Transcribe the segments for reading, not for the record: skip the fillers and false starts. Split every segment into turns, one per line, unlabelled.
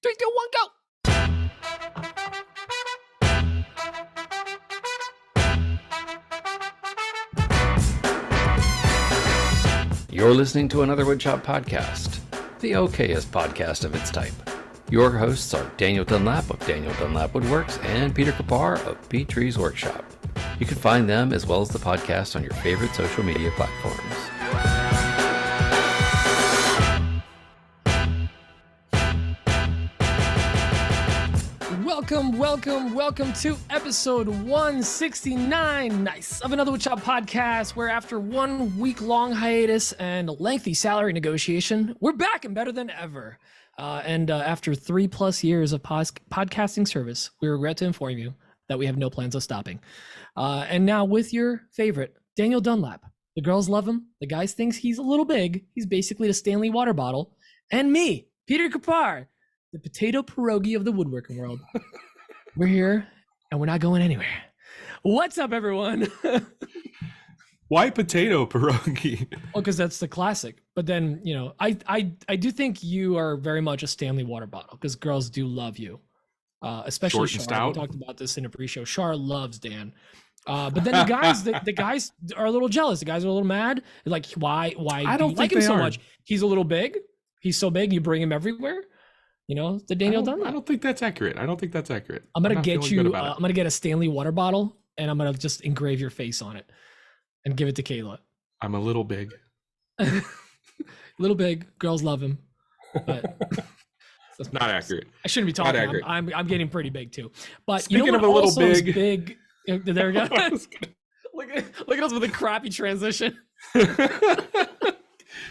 3, 2, 1, go.
You're listening to another Woodshop podcast, the okayest podcast of its type. Your hosts are Daniel Dunlap of Daniel Dunlap Woodworks and Peter Kapar of P-Trees Workshop. You can find them as well as the podcast on your favorite social media platforms.
Welcome to episode 169, nice, of another Woodshop podcast, where after 1 week-long hiatus and lengthy salary negotiation, we're back and better than ever. After 3+ years of podcasting service, we regret to inform you that we have no plans of stopping. And now with your favorite, Daniel Dunlap. The girls love him. The guys thinks he's a little big. He's basically a Stanley water bottle. And me, Peter Kapar, the potato pierogi of the woodworking world. We're here and we're not going anywhere. What's up, everyone?
Why potato pierogi?
Well, because that's the classic. But then, you know, I do think you are very much a Stanley water bottle because girls do love you, especially
Short and
Shar.
stout.
We talked about this in a pre-show. Shar loves Dan. But then the guys are a little jealous. The guys are a little mad. They're like, why
I
do
don't
you like
think
him so
they are.
much? He's a little big. He's so big, you bring him everywhere. You know, the Daniel Dunlap.
I don't think that's accurate. I'm
gonna
not
get
feeling
you.
good about it.
I'm gonna get a Stanley water bottle, and I'm gonna just engrave your face on it, and give it to Kayla.
I'm a little big.
Little big, girls love him, but
That's not accurate.
I shouldn't be
Not
talking.
accurate.
I'm getting pretty big too. But
Speaking
you know
of
what
a little
also is
big-
big. There we go.
I was
look at us with a crappy transition.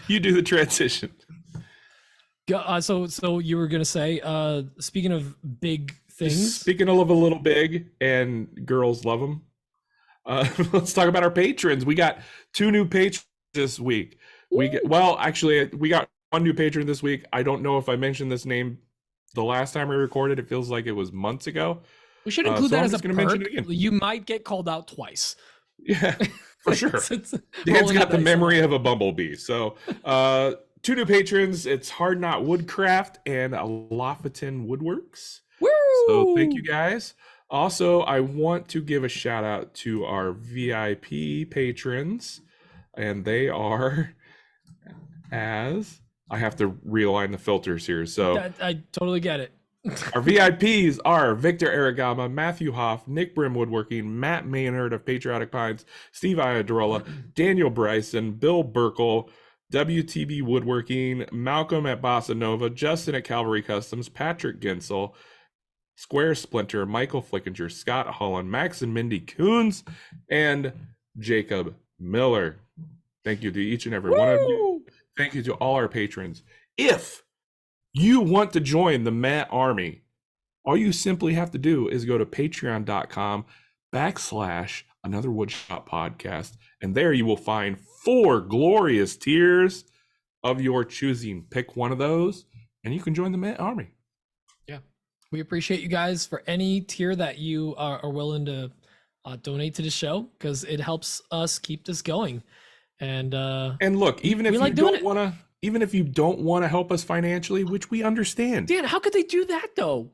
You do the transition.
So you were gonna say, speaking of big things.
Speaking of a little big and girls love them, let's talk about our patrons. We got 2 new patrons this week. We got 1 new patron this week. I don't know if I mentioned this name the last time we recorded. It feels like it was months ago.
We should include
so
that
I'm
as a
just gonna
perk.
mention it again.
You might get called out twice.
Yeah, for sure.
It's
Dan's
rolling
got the
dice.
memory of a bumblebee. So 2 new patrons. It's Hardknot Woodcraft and Lofton Woodworks.
Woo!
So thank you guys. Also, I want to give a shout out to our VIP patrons, and they are, as I have to realign the filters here. So
I totally get it.
our VIPs are Victor Aragama, Matthew Hoff, Nick Brim Woodworking, Matt Maynard of Patriotic Pines, Steve Iadrola, Daniel Bryson, Bill Burkle, WTB Woodworking, Malcolm at Bossa Nova, Justin at Calvary Customs, Patrick Gensel, Square Splinter, Michael Flickinger, Scott Holland, Max and Mindy Coons, and Jacob Miller. Thank you to each and every one of you. Thank you to all our patrons. If you want to join the Matt Army, all you simply have to do is go to patreon.com/another woodshop podcast, and there you will find 4 glorious tiers of your choosing. Pick one of those, and you can join the Matt Army.
Yeah, we appreciate you guys for any tier that you are willing to donate to the show, because it helps us keep this going. And
look, even if
we
you
like doing
don't
it.
want to, even if you don't want to help us financially, which we understand.
Dan, how could they do that though?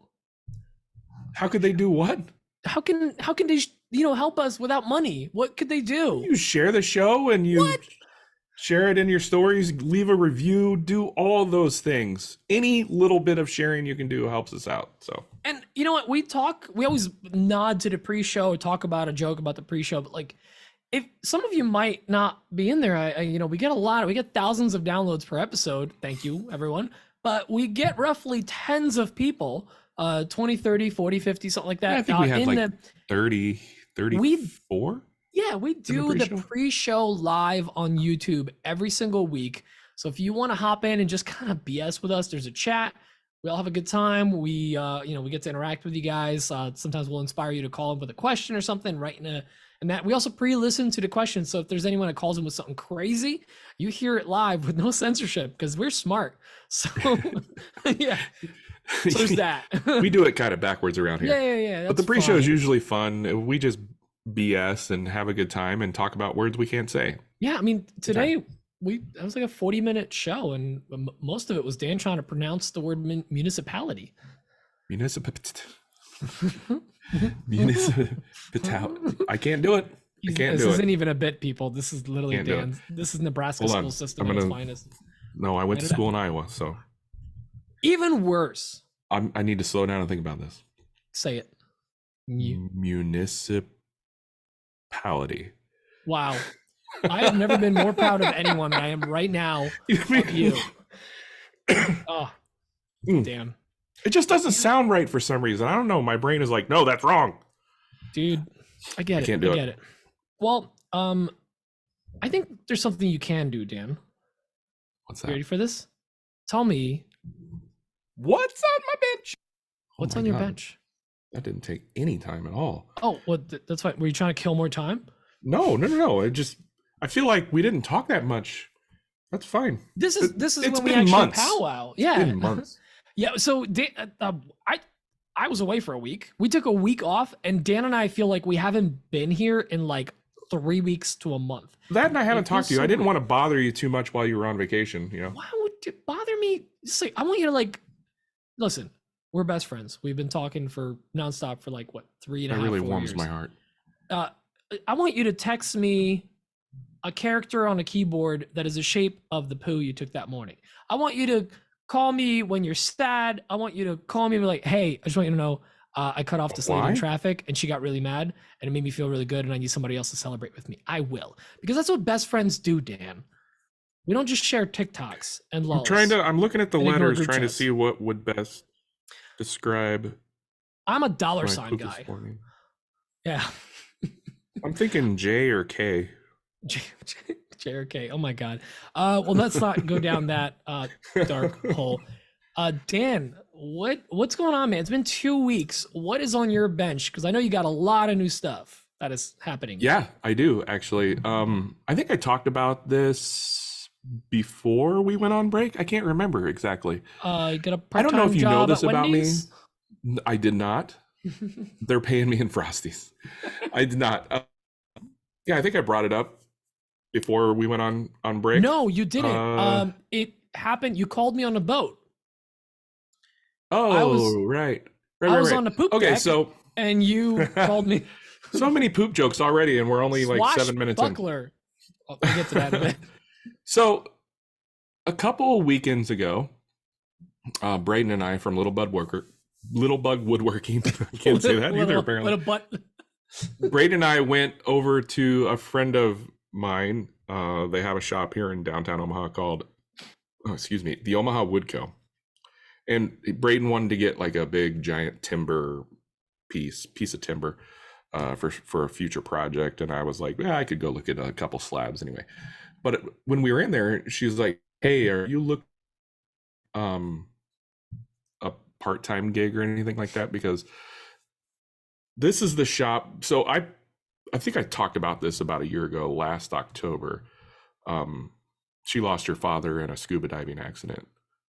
How could they do what?
How can they help us without money? What could they do?
You share the show and you
What?
share it in your stories, leave a review, do all those things. Any little bit of sharing you can do helps us out. So,
And you know what? We always nod to the pre-show, talk about a joke about the pre-show, but like, if some of you might not be in there, we get thousands of downloads per episode. Thank you, everyone. But we get roughly tens of people, 20, 30, 40, 50, something like that.
I think we had like 30, 34.
Yeah, we do the pre-show live on YouTube every single week. So if you want to hop in and just kind of BS with us, there's a chat. We all have a good time. We get to interact with you guys. Sometimes we'll inspire you to call in with a question or something right and that we also pre-listen to the questions. So if there's anyone that calls in with something crazy, you hear it live with no censorship because we're smart. So yeah, so there's that.
We do it kind of backwards around here.
Yeah.
But the
that's
pre-show is
fine.
usually fun. We just BS and have a good time and talk about words we can't say.
Yeah, I mean, today that was like a 40-minute show, and most of it was Dan trying to pronounce the word municipality.
Municipality. I can't do it.
This isn't even a bit, people. This is literally Dan's. This is Nebraska school system at its finest.
No, I went to school in Iowa, so
even worse.
I need to slow down and think about this.
Say it.
Municipality.
Wow. I have never been more proud of anyone than I am right now of you. Oh, damn.
It just doesn't sound right for some reason. I don't know. My brain is like, no, that's wrong.
Dude, I get it. I get it. Well, I think there's something you can do, Dan.
What's that?
You ready for this? Tell me.
What's on my bench?
What's on your bench?
That didn't take any time at all.
Oh, well, that's fine. Were you trying to kill more time?
No. I feel like we didn't talk that much. That's fine.
This is when we actually powwow. Yeah.
It's been months.
Yeah. So I was away for a week. We took a week off, and Dan and I feel like we haven't been here in like 3 weeks to a month.
That and I haven't talked to you. I didn't want to bother you too much while you were on vacation. You know.
Why would it bother me? Just like, I want you to listen. We're best friends. We've been talking for nonstop for like what 3.5 years. That really warms
my heart.
I want you to text me a character on a keyboard that is the shape of the poo you took that morning. I want you to call me when you're sad. I want you to call me and be like, hey, I just want you to know I cut off this lady in traffic and she got really mad and it made me feel really good and I need somebody else to celebrate with me. I will. Because that's what best friends do, Dan. We don't just share TikToks and lulls.
I'm looking at the letters trying to see what would best describe.
I'm a dollar sign guy. Yeah.
I'm thinking J or K.
J or K. Oh my God. Well, let's not go down that dark hole. Dan, what's going on, man? It's been 2 weeks. What is on your bench? Because I know you got a lot of new stuff that is happening.
Yeah, I do actually. I think I talked about this before we went on break. I can't remember exactly.
You got a
I don't know if you know this about
Wendy's?
me. I did not. They're paying me in Frosties. I did not. Yeah, I think I brought it up before we went on break.
No, you didn't. It happened. You called me on a boat.
Oh, right.
I was on the poop deck.
Okay, so
and you called me.
So many poop jokes already, and we're only like 7 minutes in.
Buckler. I'll get to that in a bit.
So, a couple of weekends ago, Braden and I from Little Bug Woodworking. I can't say that either, apparently. Braden and I went over to a friend of mine. They have a shop here in downtown Omaha called, the Omaha Wood Co. And Braden wanted to get like a big giant timber piece of timber for a future project. And I was like, yeah, I could go look at a couple slabs anyway. But when we were in there, she was like, hey, are you looking a part-time gig or anything like that? Because this is the shop. So I think I talked about this about a year ago, last October. She lost her father in a scuba diving accident,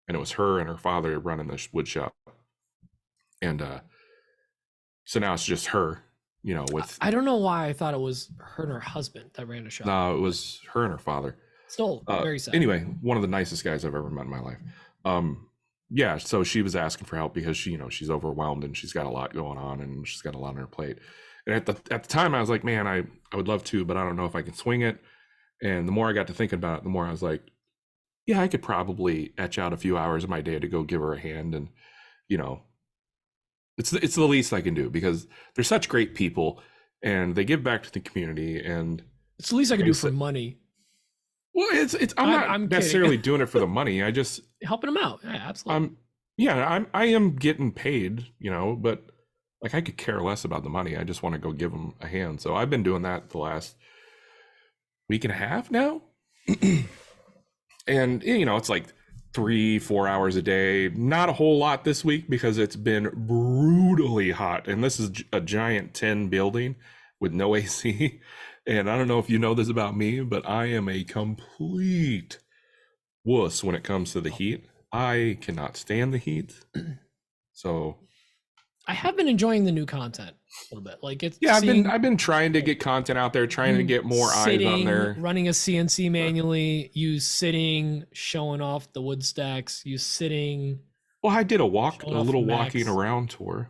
and it was her and her father running the wood shop. And so now it's just her, with.
I don't know why I thought it was her and her husband that ran the shop.
No, it was her and her father.
Still very sad.
Anyway, one of the nicest guys I've ever met in my life. Yeah, so she was asking for help because she's overwhelmed and she's got a lot going on and she's got a lot on her plate. And at the time I was like, man, I would love to, but I don't know if I can swing it. And the more I got to thinking about it, the more I was like, yeah, I could probably etch out a few hours of my day to go give her a hand. And, it's the least I can do because they're such great people and they give back to the community. And
it's the least I can do for money.
Well, I'm not necessarily doing it for the money. I just
helping them out. Yeah, absolutely.
I am getting paid, but like I could care less about the money. I just want to go give them a hand. So I've been doing that the last week and a half now. And it's like 3-4 hours a day. Not a whole lot this week because it's been brutally hot. And this is a giant tin building with no AC. And I don't know if you know this about me, but I am a complete wuss when it comes to the heat. I cannot stand the heat. So
I have been enjoying the new content a little bit. Like it's
I've been trying to get content out there, trying to get more eyes on there.
Running a CNC manually, you sitting, showing off the wood stacks, you sitting.
Well, I did a little walking around tour.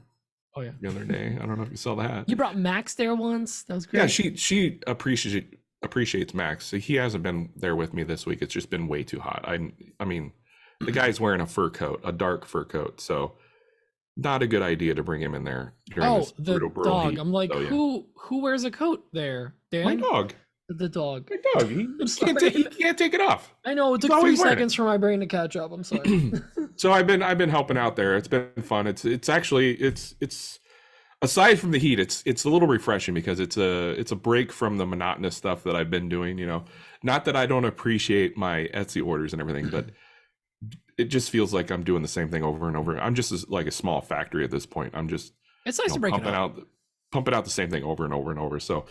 Oh yeah,
the other day. I don't know if you saw that.
You brought Max there once. That was great.
Yeah, she appreciates Max. So he hasn't been there with me this week. It's just been way too hot. I mean, the guy's wearing a fur coat, a dark fur coat, so not a good idea to bring him in there during this
the
brutal
dog.
heat.
I'm like,
So, yeah.
who wears a coat there? Dan?
My dog.
The dog.
My dog. He can't take it off.
I know it took 3 seconds for my brain to catch up. I'm sorry.
So I've been helping out there. It's been fun. It's actually aside from the heat, it's a little refreshing because it's a break from the monotonous stuff that I've been doing. You know, not that I don't appreciate my Etsy orders and everything, but it just feels like I'm doing the same thing over and over. I'm just like a small factory at this point. I'm just
it's nice to break it up.
Pumping out the same thing over and over and over. So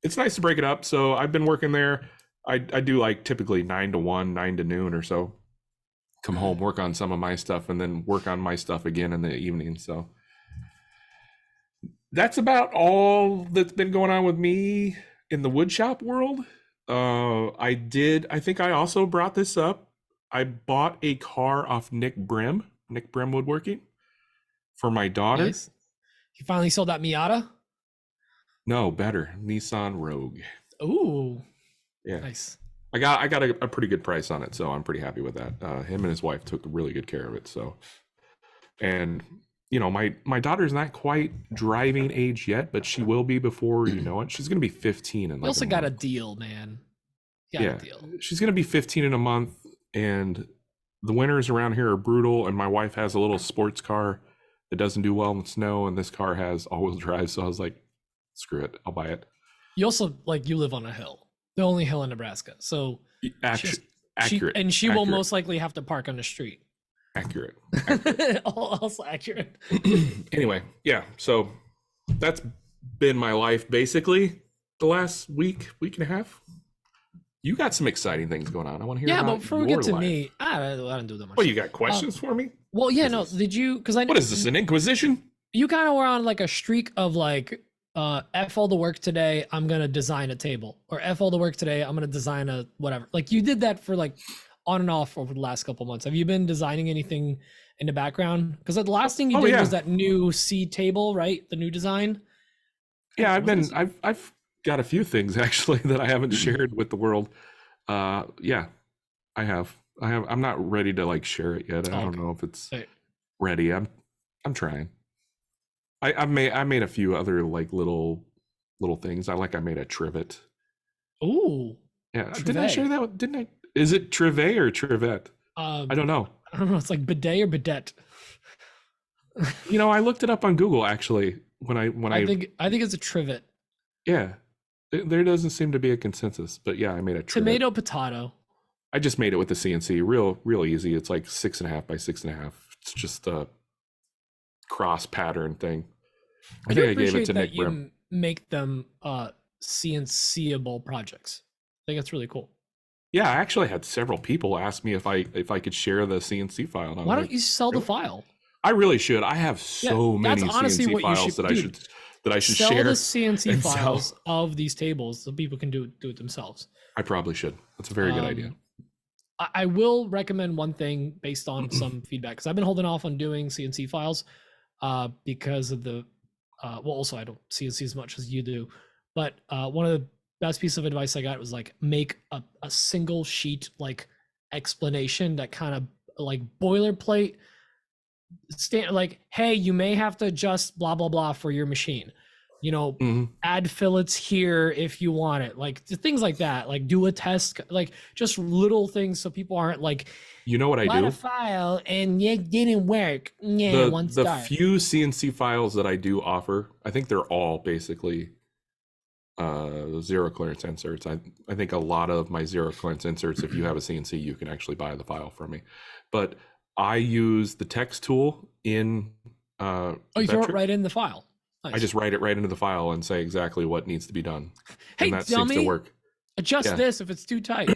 it's nice to break it up. So I've been working there. I do like typically 9 to 1, 9 to noon or so. Come home, work on some of my stuff, and then work on my stuff again in the evening. So that's about all that's been going on with me in the woodshop world. I think I also brought this up. I bought a car off Nick Brim Woodworking for my daughter.
Nice. You finally sold that Miata?
No, better. Nissan Rogue.
Ooh.
Yeah.
Nice.
I got a pretty good price on it, so I'm pretty happy with that. Him and his wife took really good care of it. So, and you know, my daughter's not quite driving age yet, but she will be before you know it. She's gonna be 15 in like.
You also got a deal, man.
A deal. She's gonna be 15 in a month, and the winters around here are brutal. And my wife has a little sports car that doesn't do well in the snow, and this car has all-wheel drive. So I was like, screw it, I'll buy it.
You also you live on a hill. The only hill in Nebraska. So
accurate.
She will most likely have to park on the street.
Accurate.
Also accurate.
Anyway, yeah. So that's been my life basically the last week and a half. You got some exciting things going on. I want to hear about
but before we get to me, I don't do that much.
Well, you got questions for me?
Well, yeah, no. Did you, because I know.
What is this, an inquisition?
You kind of were on like a streak of like, F all the work today, I'm going to design a table. Or F all the work today, I'm going to design a whatever. Like you did that for like on and off over the last couple months. Have you been designing anything in the background? Because the last thing you did was that new C table, right? The new design.
Yeah, I've got a few things actually that I haven't shared with the world. Yeah, I have. I'm not ready to like share it yet. I don't know if it's ready. I'm trying. I made a few other like little things. I made a trivet.
Ooh.
Yeah. Didn't I share that? Didn't I? Is it trivet or trivet? I don't know.
I don't know. It's like bidet or bidet.
You know, I looked it up on Google actually when I think
it's a trivet.
Yeah. There doesn't seem to be a consensus, but yeah, I made a trivet.
Tomato potato.
I just made it with the CNC. Real easy. It's like 6.5 by 6.5. It's just a cross pattern thing. I think I gave it to Nick Brim.
Make them CNCable projects. I think that's really cool.
Yeah, I actually had several people ask me if I could share the CNC file.
Why don't you sell the file?
I really should. I have so many CNC files that I should
sell
share.
The CNC files of these tables so people can do it themselves.
I probably should. That's a very good idea.
I will recommend one thing based on some feedback, because I've been holding off on doing CNC files because of the also I don't CNC as much as you do, but one of the best piece of advice I got was like make a single sheet like explanation that kind of like boilerplate like, hey, you may have to adjust blah blah blah for your machine, you know, add fillets here if you want it, like things like that, like do a test, like just little things so people aren't like,
you know what I do?
A file and it didn't work. Yeah,
the few CNC files that I do offer, I think they're all basically zero clearance inserts. I think a lot of my zero clearance inserts, if you have a CNC, you can actually buy the file from me. But I use the text tool in
you throw it right in the file. Nice.
I just write it right into the file and say exactly what needs to be done.
Hey,
and that seems to work.
Adjust this if it's too tight.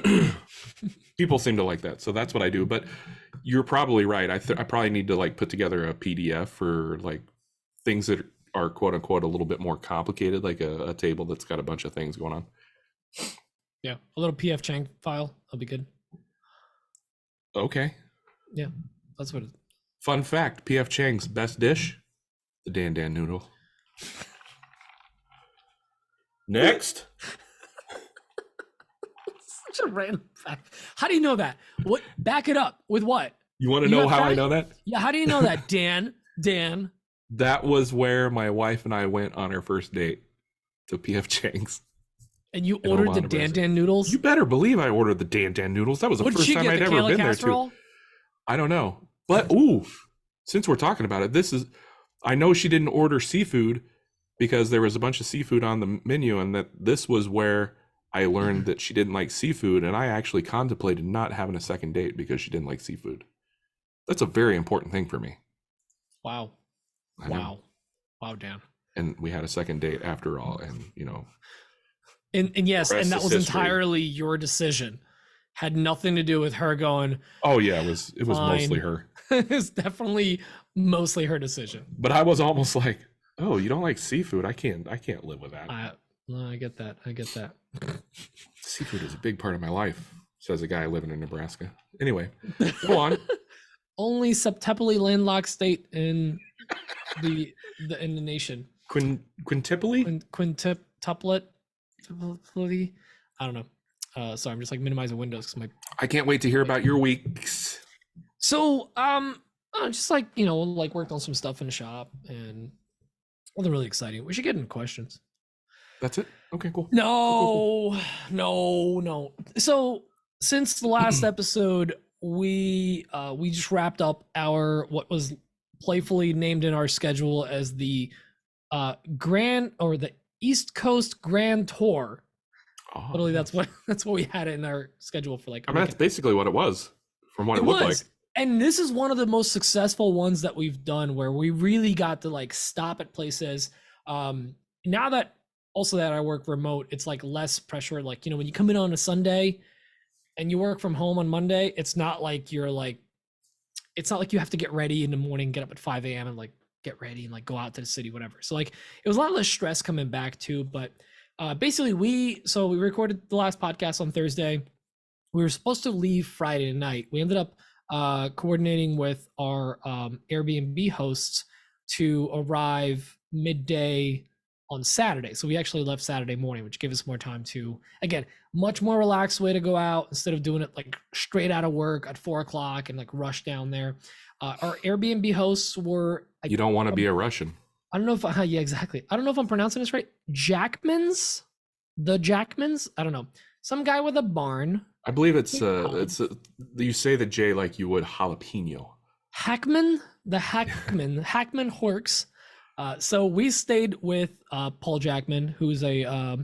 People seem to like that, so that's what I do. But you're probably right. I probably need to like put together a PDF for like things that are quote unquote a little bit more complicated, like a table that's got a bunch of things going on.
Yeah, a little PF Chang file. That'll be good.
Okay.
Yeah, that's what it is.
Fun fact, PF Chang's best dish, the Dan Dan noodle. Next.
Such a random fact. How do you know that? What? Back it up with what?
You want to know how I know that?
Yeah, how do you know that, Dan? Dan.
That was where my wife and I went on our first date, to PF Chang's.
And you ordered the Dan Dan noodles?
You better believe I ordered the Dan Dan noodles. That was the first time I'd ever been there too. I don't know. But since we're talking about it, I know she didn't order seafood because there was a bunch of seafood on the menu, and that this was where I learned that she didn't like seafood, and I actually contemplated not having a second date because she didn't like seafood. That's a very important thing for me.
Wow, Dan.
And we had a second date after all, and
and yes, and that was entirely your decision. Had nothing to do with her going.
Oh yeah, it was mostly her.
It's definitely mostly her decision.
But I was almost like, oh, you don't like seafood? I can't live with that.
I get that.
Seafood is a big part of my life, says a guy living in Nebraska. Anyway, go on.
Only septuply landlocked state in the nation.
Quintuplet?
Quintuplet? I don't know. Sorry, I'm just like minimizing windows because
I can't wait to hear about your weeks.
So just like worked on some stuff in the shop and nothing really exciting. We should get into questions.
That's it? Okay, cool.
No. So since the last episode, we just wrapped up our what was playfully named in our schedule as the the East Coast Grand Tour.
Oh,
literally, that's what we had in our schedule for like.
I mean, that's basically what it was, from what it looked like.
And this is one of the most successful ones that we've done, where we really got to like stop at places. Now that I work remote, it's like less pressure. Like when you come in on a Sunday, and you work from home on Monday, it's not like you have to get ready in the morning, get up at 5 a.m. and like get ready and like go out to the city, whatever. So like it was a lot less stress coming back too. But basically we recorded the last podcast on Thursday. We were supposed to leave Friday night. We ended up coordinating with our Airbnb hosts to arrive midday on Saturday. So we actually left Saturday morning, which gave us more time to, again, much more relaxed way to go out instead of doing it like straight out of work at 4 o'clock and like rush down there. Our Airbnb hosts were...
You don't want to be a Russian.
I don't know if... yeah, exactly. I don't know if I'm pronouncing this right. Jackmans? The Jackmans? I don't know. Some guy with a barn.
I believe you say the J like you would jalapeno.
Hackman? The Jackman Works. So we stayed with Paul Jackman, who's a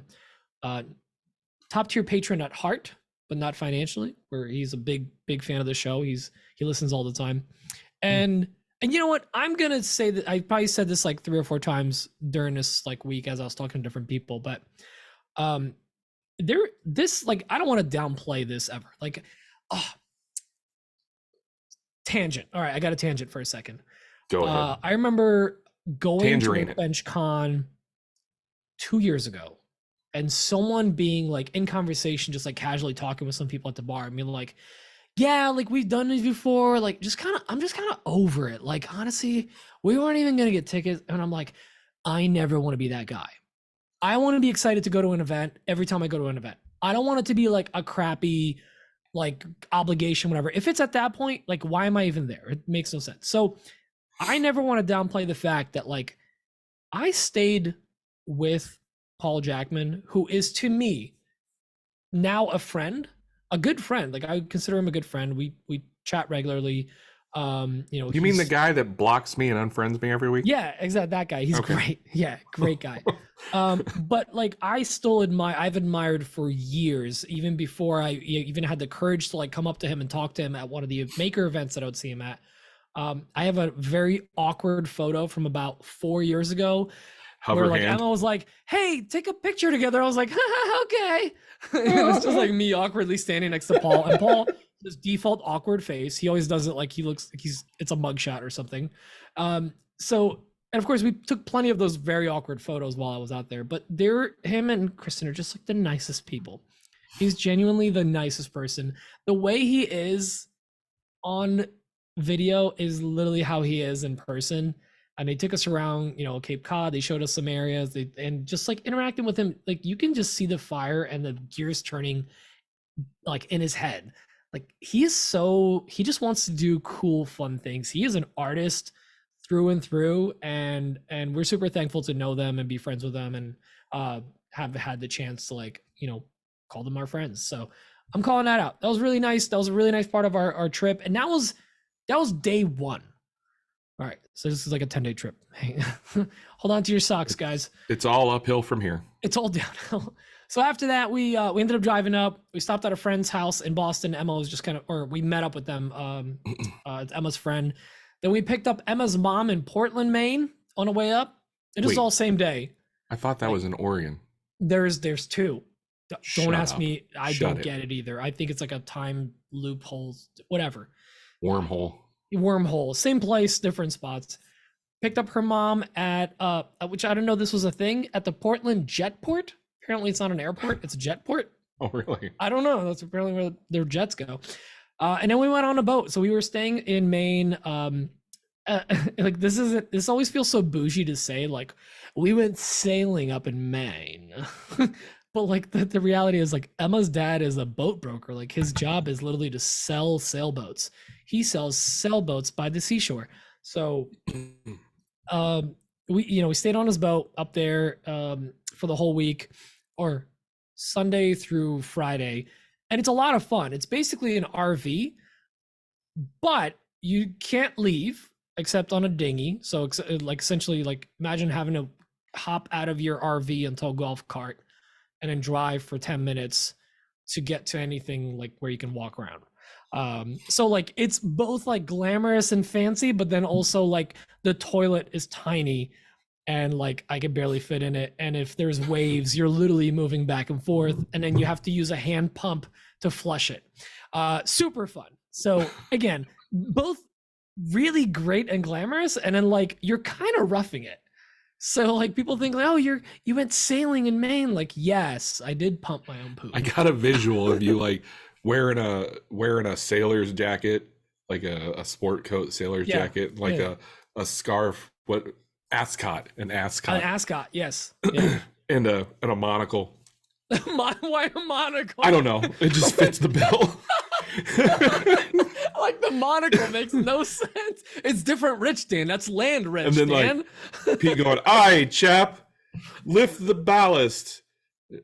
top tier patron at heart, but not financially, where he's a big fan of the show. He listens all the time. And you know what? I'm going to say that I probably said this like 3 or 4 times during this like week as I was talking to different people, but I don't want to downplay this ever. Like, tangent. All right, I got a tangent for a second.
Go ahead.
I remember going to Bench Con 2 years ago, and someone being like in conversation, just like casually talking with some people at the bar, and being like, yeah, like we've done this before, like I'm just kind of over it. Like, honestly, we weren't even gonna get tickets. And I'm like, I never want to be that guy. I want to be excited to go to an event every time I go to an event. I don't want it to be like a crappy like obligation, whatever. If it's at that point, like, why am I even there? It makes no sense. So I never want to downplay the fact that like I stayed with Paul Jackman, who is to me now a friend, a good friend. Like, I consider him a good friend. We chat regularly.
You mean the guy that blocks me and unfriends me every week?
Yeah, exactly. That guy. He's great. Yeah, great guy. But like, I've admired for years, even before I even had the courage to like come up to him and talk to him at one of the maker events that I would see him at. I have a very awkward photo from about 4 years ago. Where like Emma was like, hey, take a picture together. I was like, okay. It was just like me awkwardly standing next to Paul, and Paul, his default awkward face, he always does it like he looks like it's a mugshot or something. So And of course, we took plenty of those very awkward photos while I was out there. But him and Kristen are just like the nicest people. He's genuinely the nicest person. The way he is on video is literally how he is in person. And they took us around, Cape Cod. They showed us some areas, and just like interacting with him, like you can just see the fire and the gears turning, like in his head. Like he just wants to do cool, fun things. He is an artist through and through, and we're super thankful to know them and be friends with them, and have had the chance to call them our friends. So I'm calling that out. That was really nice. That was a really nice part of our trip, and that was day one. All right, so this is like a 10-day trip. Hold on to your socks, guys.
It's all uphill from here.
It's all downhill. So after that, we ended up driving up. We stopped at a friend's house in Boston. Emma was just we met up with them. It's Emma's friend. Then we picked up Emma's mom in Portland, Maine on the way up. It was all same day.
I thought that was in Oregon.
There's two. Don't ask me. I don't get it either. I think it's like a time loophole, whatever. Wormhole. Same place, different spots. Picked up her mom at which I don't know this was a thing, at the Portland Jetport. Apparently it's not an airport, it's a jetport.
Oh, really?
I don't know. That's apparently where their jets go. And then we went on a boat. So we were staying in Maine. Like this always feels so bougie to say, like, we went sailing up in Maine. But like the reality is, like, Emma's dad is a boat broker. Like his job is literally to sell sailboats. He sells sailboats by the seashore. So we stayed on his boat up there for the whole week, or Sunday through Friday. And it's a lot of fun. It's basically an RV, but you can't leave except on a dinghy. So like essentially, like, imagine having to hop out of your RV into a golf cart and then drive for 10 minutes to get to anything like where you can walk around. So like it's both like glamorous and fancy, but then also like the toilet is tiny and like I could barely fit in it. And if there's waves, you're literally moving back and forth, and then you have to use a hand pump to flush it. Super fun. So again, both really great and glamorous, and then like you're kind of roughing it. So like people think like, oh, you went sailing in Maine. Like, yes, I did pump my own poop.
I got a visual of you like wearing a sailor's jacket, like a sport coat sailor's jacket, like a scarf, an ascot,
yes. Yeah.
and a monocle.
Why a monocle?
I don't know. It just fits the bill.
Like the monocle makes no sense. It's different rich, Dan. That's land rich,
and then
Dan.
Like Pete going, "Aye, chap, lift the ballast."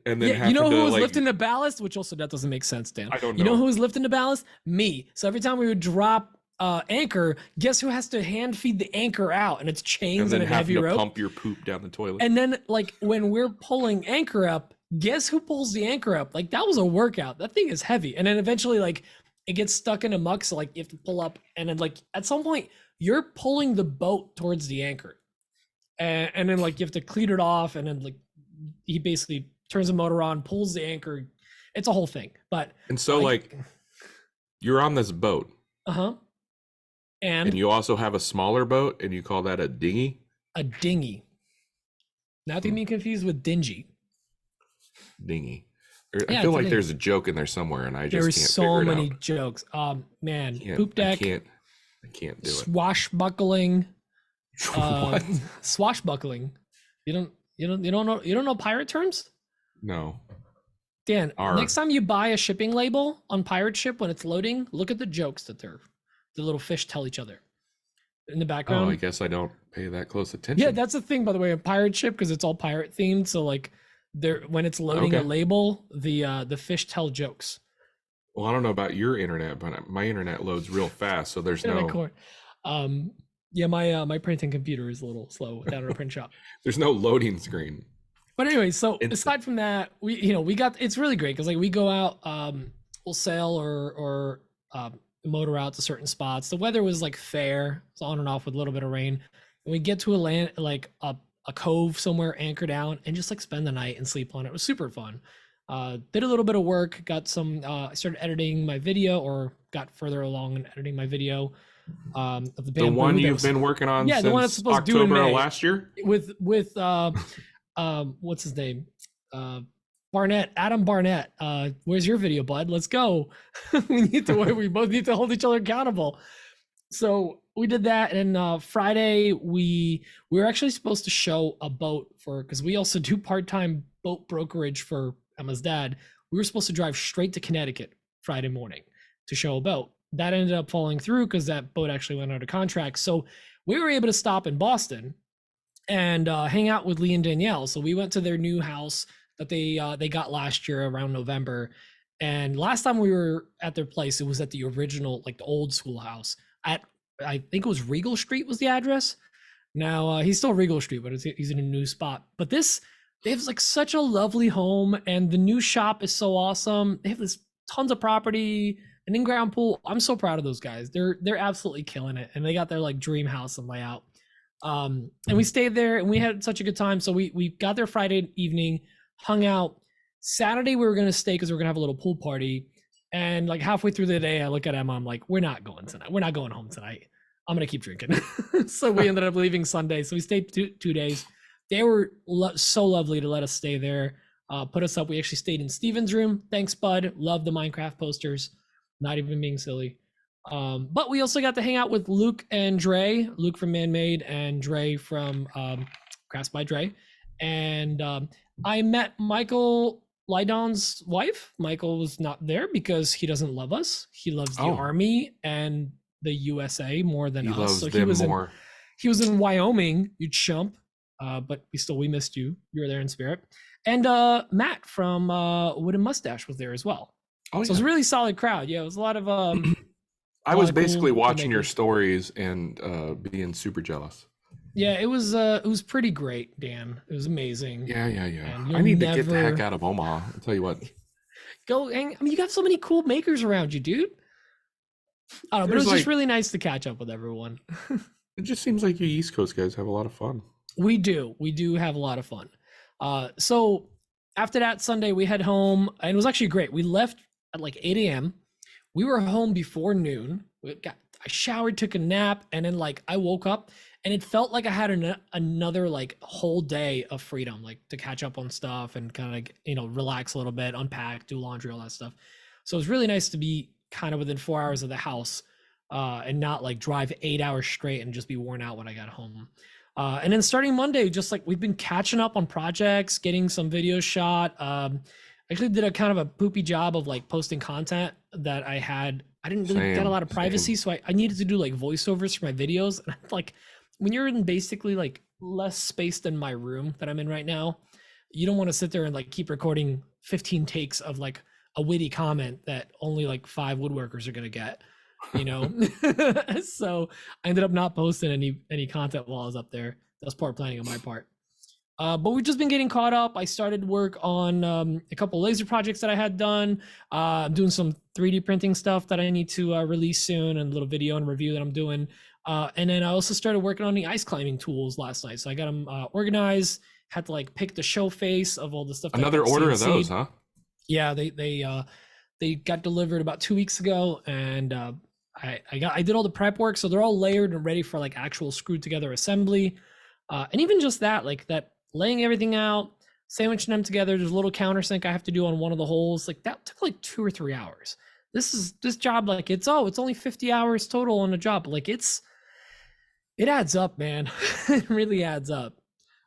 And then
you know who was lifting the ballast? Which also, that doesn't make sense, Dan.
I don't know.
You know who was lifting the ballast? Me. So every time we would drop anchor, guess who has to hand feed the anchor out? And it's chains and a heavy rope.
Pump your poop down the toilet.
And then like when we're pulling anchor up, guess who pulls the anchor up? Like that was a workout. That thing is heavy. And then eventually like it gets stuck in a muck, so like you have to pull up, and then like at some point you're pulling the boat towards the anchor, and then like you have to clean it off, and then like he basically turns the motor on, pulls the anchor. It's a whole thing. And
so like you're on this boat,
and
you also have a smaller boat, and you call that a dinghy.
Not to be confused with dingy.
Dinghy. I feel like there's a joke in there somewhere, and I just can't figure it out.
There's so many jokes. Man, poop deck.
I can't do it.
Swashbuckling.
What?
Swashbuckling. You don't know pirate terms?
No.
Dan, next time you buy a shipping label on pirate ship when it's loading, look at the jokes that the little fish tell each other in the background.
Oh, I guess I don't pay that close attention.
Yeah, that's the thing, by the way, a pirate ship, because it's all pirate themed. So like when it's loading a label, the fish tell jokes.
Well, I don't know about your internet, but my internet loads real fast, so there's no.
Yeah, my printing computer is a little slow down at a print shop.
There's no loading screen.
But anyway, so aside from that, we got, it's really great because like we go out, we'll sail or motor out to certain spots. The weather was like fair, it's on and off with a little bit of rain. And we get to a land, like a cove somewhere, anchor down, and just like spend the night and sleep on it. It was super fun. Did a little bit of work, got some, I started editing my video, or got further along in editing my video. of the
The
bamboo.
one you've been working on
the one that's
since
supposed to do in
October of
May.
last year?
With what's his name? Barnett, Adam Barnett. Where's your video, bud? Let's go. we both need to hold each other accountable. So we did that, and Friday we were actually supposed to show a boat because we also do part-time boat brokerage for Emma's dad. We were supposed to drive straight to Connecticut Friday morning to show a boat. That ended up falling through because that boat actually went under contract. So we were able to stop in Boston and hang out with Lee and Danielle. So we went to their new house that they got last year around November. And last time we were at their place, it was at the original, like the old school house at, I think it was Regal Street was the address. Now he's still Regal Street, but he's in a new spot. But they have like such a lovely home, and the new shop is so awesome. They have this tons of property, an in-ground pool. I'm so proud of those guys. They're absolutely killing it, and they got their like dream house and layout. And we stayed there, and we had such a good time. So we got there Friday evening, hung out. Saturday we were gonna stay because we were gonna have a little pool party. And like halfway through the day, I look at Emma. I'm like, we're not going tonight. We're not going home tonight. I'm gonna keep drinking. So we ended up leaving Sunday. So we stayed two days. They were so lovely to let us stay there. Put us up. We actually stayed in Steven's room. Thanks, bud. Love the Minecraft posters. Not even being silly. But we also got to hang out with Luke and Dre. Luke from Man Made and Dre from Crafts by Dre. And I met Michael Lydon's wife. Michael was not there because he doesn't love us. He loves the Army and the USA more than us.
Loves
so
them more.
He was in Wyoming, you chump. But we missed you. You were there in spirit. And Matt from Wooden Mustache was there as well. So it was a really solid crowd. Yeah, it was a lot of
I was basically watching your stories and being super jealous.
Yeah, it was pretty great, Dan. It was amazing.
Yeah. I need to get the heck out of Omaha. I'll tell you what.
Go hang. I mean, you got so many cool makers around you, dude. I don't know, but it was just really nice to catch up with everyone.
It just seems like you East Coast guys have a lot of fun.
We do have a lot of fun. So after that Sunday, we head home, and it was actually great. We left at like 8 a.m. We were home before noon. I showered, took a nap, and then like I woke up, and it felt like I had another like whole day of freedom, like to catch up on stuff and kind of relax a little bit, unpack, do laundry, all that stuff. So it was really nice to be kind of within 4 hours of the house, and not like drive 8 hours straight and just be worn out when I got home. And then starting Monday, just like we've been catching up on projects, getting some videos shot. Actually did a kind of a poopy job of like posting content that I didn't really get a lot of privacy. So I needed to do like voiceovers for my videos. And I'm like, when you're in basically like less space than my room that I'm in right now, you don't want to sit there and like keep recording 15 takes of like a witty comment that only like 5 woodworkers are going to get. So I ended up not posting any content while I was up there. That was poor planning on my part. But we've just been getting caught up. I started work on a couple laser projects that I had done. I'm doing some 3D printing stuff that I need to release soon, and a little video and review that I'm doing. And then I also started working on the ice climbing tools last night. So I got them organized, had to like pick the show face of all the stuff.
Another order of those, huh?
Yeah, they got delivered about 2 weeks ago, and I did all the prep work, so they're all layered and ready for like actual screwed together assembly. And even just that, like that laying everything out, sandwiching them together. There's a little countersink I have to do on one of the holes. Like that took like 2 or 3 hours. This job, like it's only 50 hours total on a job. But like it adds up, man. It really adds up.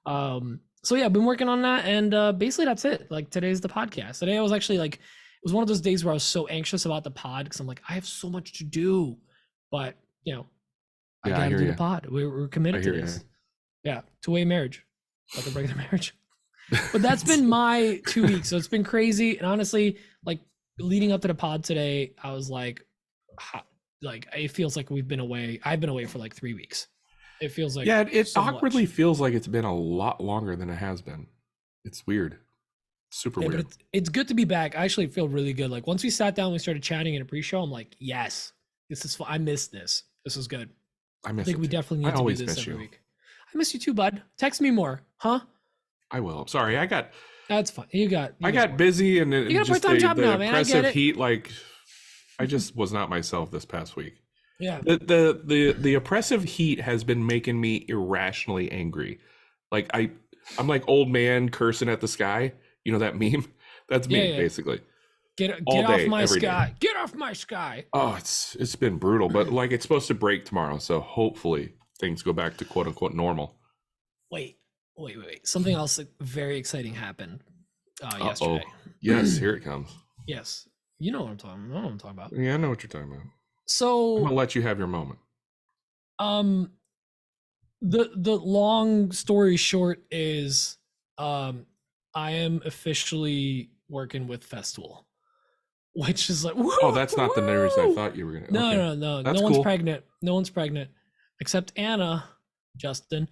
So yeah, I've been working on that, and basically that's it. Like today's the podcast. Today I was actually like, it was one of those days where I was so anxious about the pod because I'm like, I have so much to do, but I gotta do the pod. We're committed to this. Yeah, 2-way marriage, like a regular marriage. But that's been my 2 weeks. So it's been crazy, and honestly, like leading up to the pod today, I was like it feels like we've been away. I've been away for like 3 weeks. It feels like
it
so
awkwardly
much.
feels like it's been a lot longer than it has been. It's weird. Super weird.
But it's good to be back. I actually feel really good. Like once we sat down, we started chatting in a pre-show. I'm like, yes, this is fun. I missed this. This was good.
I
think we definitely need to do this every week. I miss you too, bud. Text me more, huh?
I will. Sorry,
That's fine. I
got busy, and
you got a
just
part-time job
the
now, man. I get
oppressive
it.
heat. Like I just was not myself this past week.
Yeah.
The oppressive heat has been making me irrationally angry. Like I'm like old man cursing at the sky. You know that meme? That's me,
Yeah.
basically.
Get
All
off
day,
my
every day.
sky. Get off my sky.
Oh, it's been brutal, but like it's supposed to break tomorrow, so hopefully things go back to quote unquote normal.
Wait. Something else very exciting happened yesterday.
Yes, here it comes.
Yes. You know what I'm talking about.
Yeah, I know what you're talking about. I'm
So
gonna let you have your moment.
um the long story short is I am officially working with Festool, which is like woo,
Oh, that's not the news I
woo!
thought you were gonna.
No,
Okay,
no.
that's
No one's
cool.
pregnant. No one's pregnant except Anna, Justin.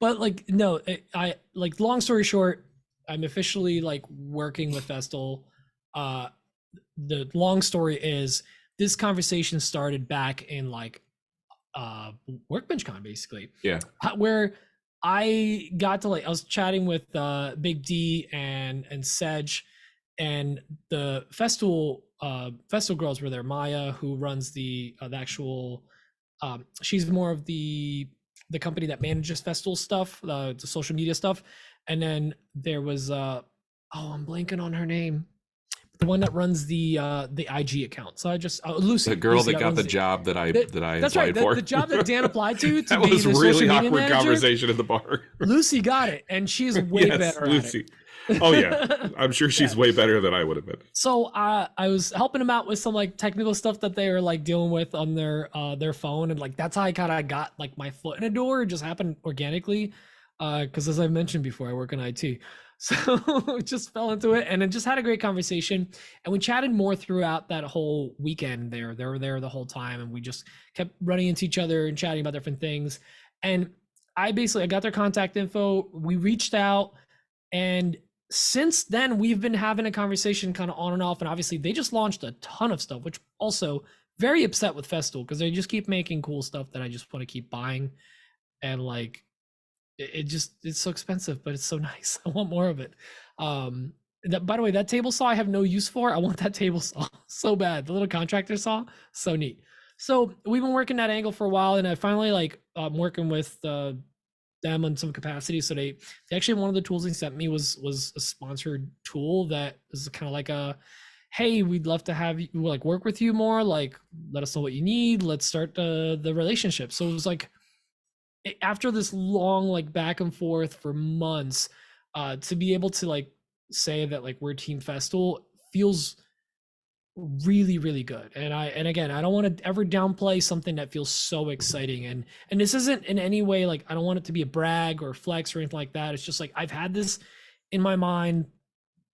But like no, I like long story short, I'm officially like working with Festool. Uh the long story is this conversation started back in like Workbench Con basically.
Yeah.
Where I got to like I was chatting with Big D and Sedge and the festival girls were there. Maya, who runs the actual she's more of the company that manages festival stuff, the social media stuff. And then there was I'm blanking on her name, the one that runs the IG account. So I just Lucy,
The girl
Lucy,
that got the job that I
that's
applied
right.
for.
The job that Dan applied to
That
be
was
the
really
social media
awkward
manager.
conversation in the bar.
Lucy got it, and she's way
Yes,
better
Lucy.
at it.
Oh yeah, I'm sure she's way better than I would have been.
So I was helping them out with some like technical stuff that they were like dealing with on their phone, and like that's how I kind of got like my foot in the door. It just happened organically, because as I mentioned before, I work in IT, so just fell into it, and then just had a great conversation, and we chatted more throughout that whole weekend. They were there the whole time, and we just kept running into each other and chatting about different things, and I got their contact info. We reached out, and since then we've been having a conversation kind of on and off, and obviously they just launched a ton of stuff, which also very upset with Festool because they just keep making cool stuff that I just want to keep buying, and like it's so expensive, but it's so nice. I want more of it. By the way, that table saw I have no use for. I want that table saw so bad. The little contractor saw, so neat. So we've been working that angle for a while, and I finally like working with them in some capacity. So they actually, one of the tools they sent me was a sponsored tool that is kind of like a, hey, we'd love to have you like work with you more, like let us know what you need, let's start the relationship. So it was like after this long like back and forth for months, to be able to like say that like we're Team Festool feels really good. And again, I don't want to ever downplay something that feels so exciting, and this isn't in any way like I don't want it to be a brag or flex or anything like that. It's just like I've had this in my mind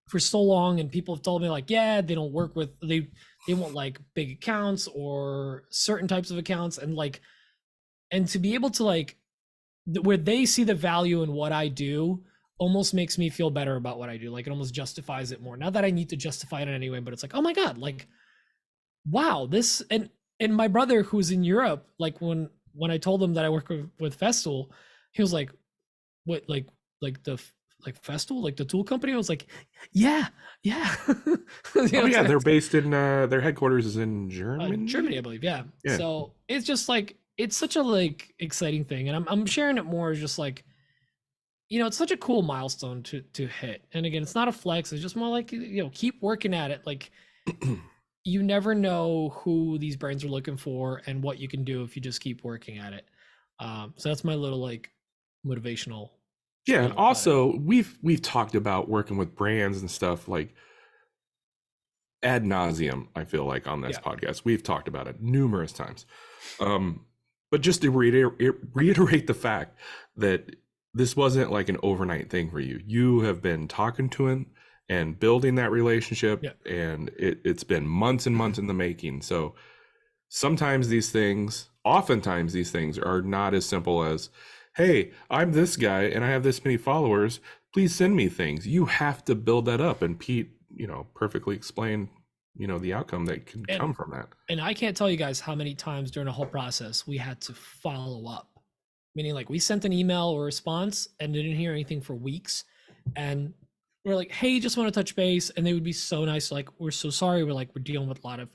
for so long, and people have told me like, yeah, they don't work with they want like big accounts or certain types of accounts, and like, and to be able to like where they see the value in what I do almost makes me feel better about what I do. Like it almost justifies it more. Not that I need to justify it in any way, but it's like, oh my God, like, wow, this, and my brother who's in Europe, like when I told him that I work with Festool, he was like, what, like the, like Festool, like the tool company? I was like, yeah.
Oh yeah, they're based in, their headquarters is in Germany?
Germany, I believe. Yeah.
Yeah.
So it's just like, it's such a like exciting thing. And I'm sharing it more as just like, you know, it's such a cool milestone to hit. And again, it's not a flex. It's just more like, you know, keep working at it. Like you never know who these brands are looking for and what you can do if you just keep working at it. So that's my little like motivational.
Yeah, and also we've talked about working with brands and stuff like ad nauseum. I feel like on this podcast we've talked about it numerous times. But just to reiterate the fact that this wasn't like an overnight thing for you. You have been talking to him and building that relationship, and it's been months and months in the making. So oftentimes these things are not as simple as, hey, I'm this guy and I have this many followers, please send me things. You have to build that up, and Pete, you know, perfectly explained, you know, the outcome that can come from that.
And I can't tell you guys how many times during the whole process we had to follow up. Meaning like we sent an email or response and didn't hear anything for weeks. And we're like, hey, just want to touch base. And they would be so nice. Like, we're so sorry. We're dealing with a lot of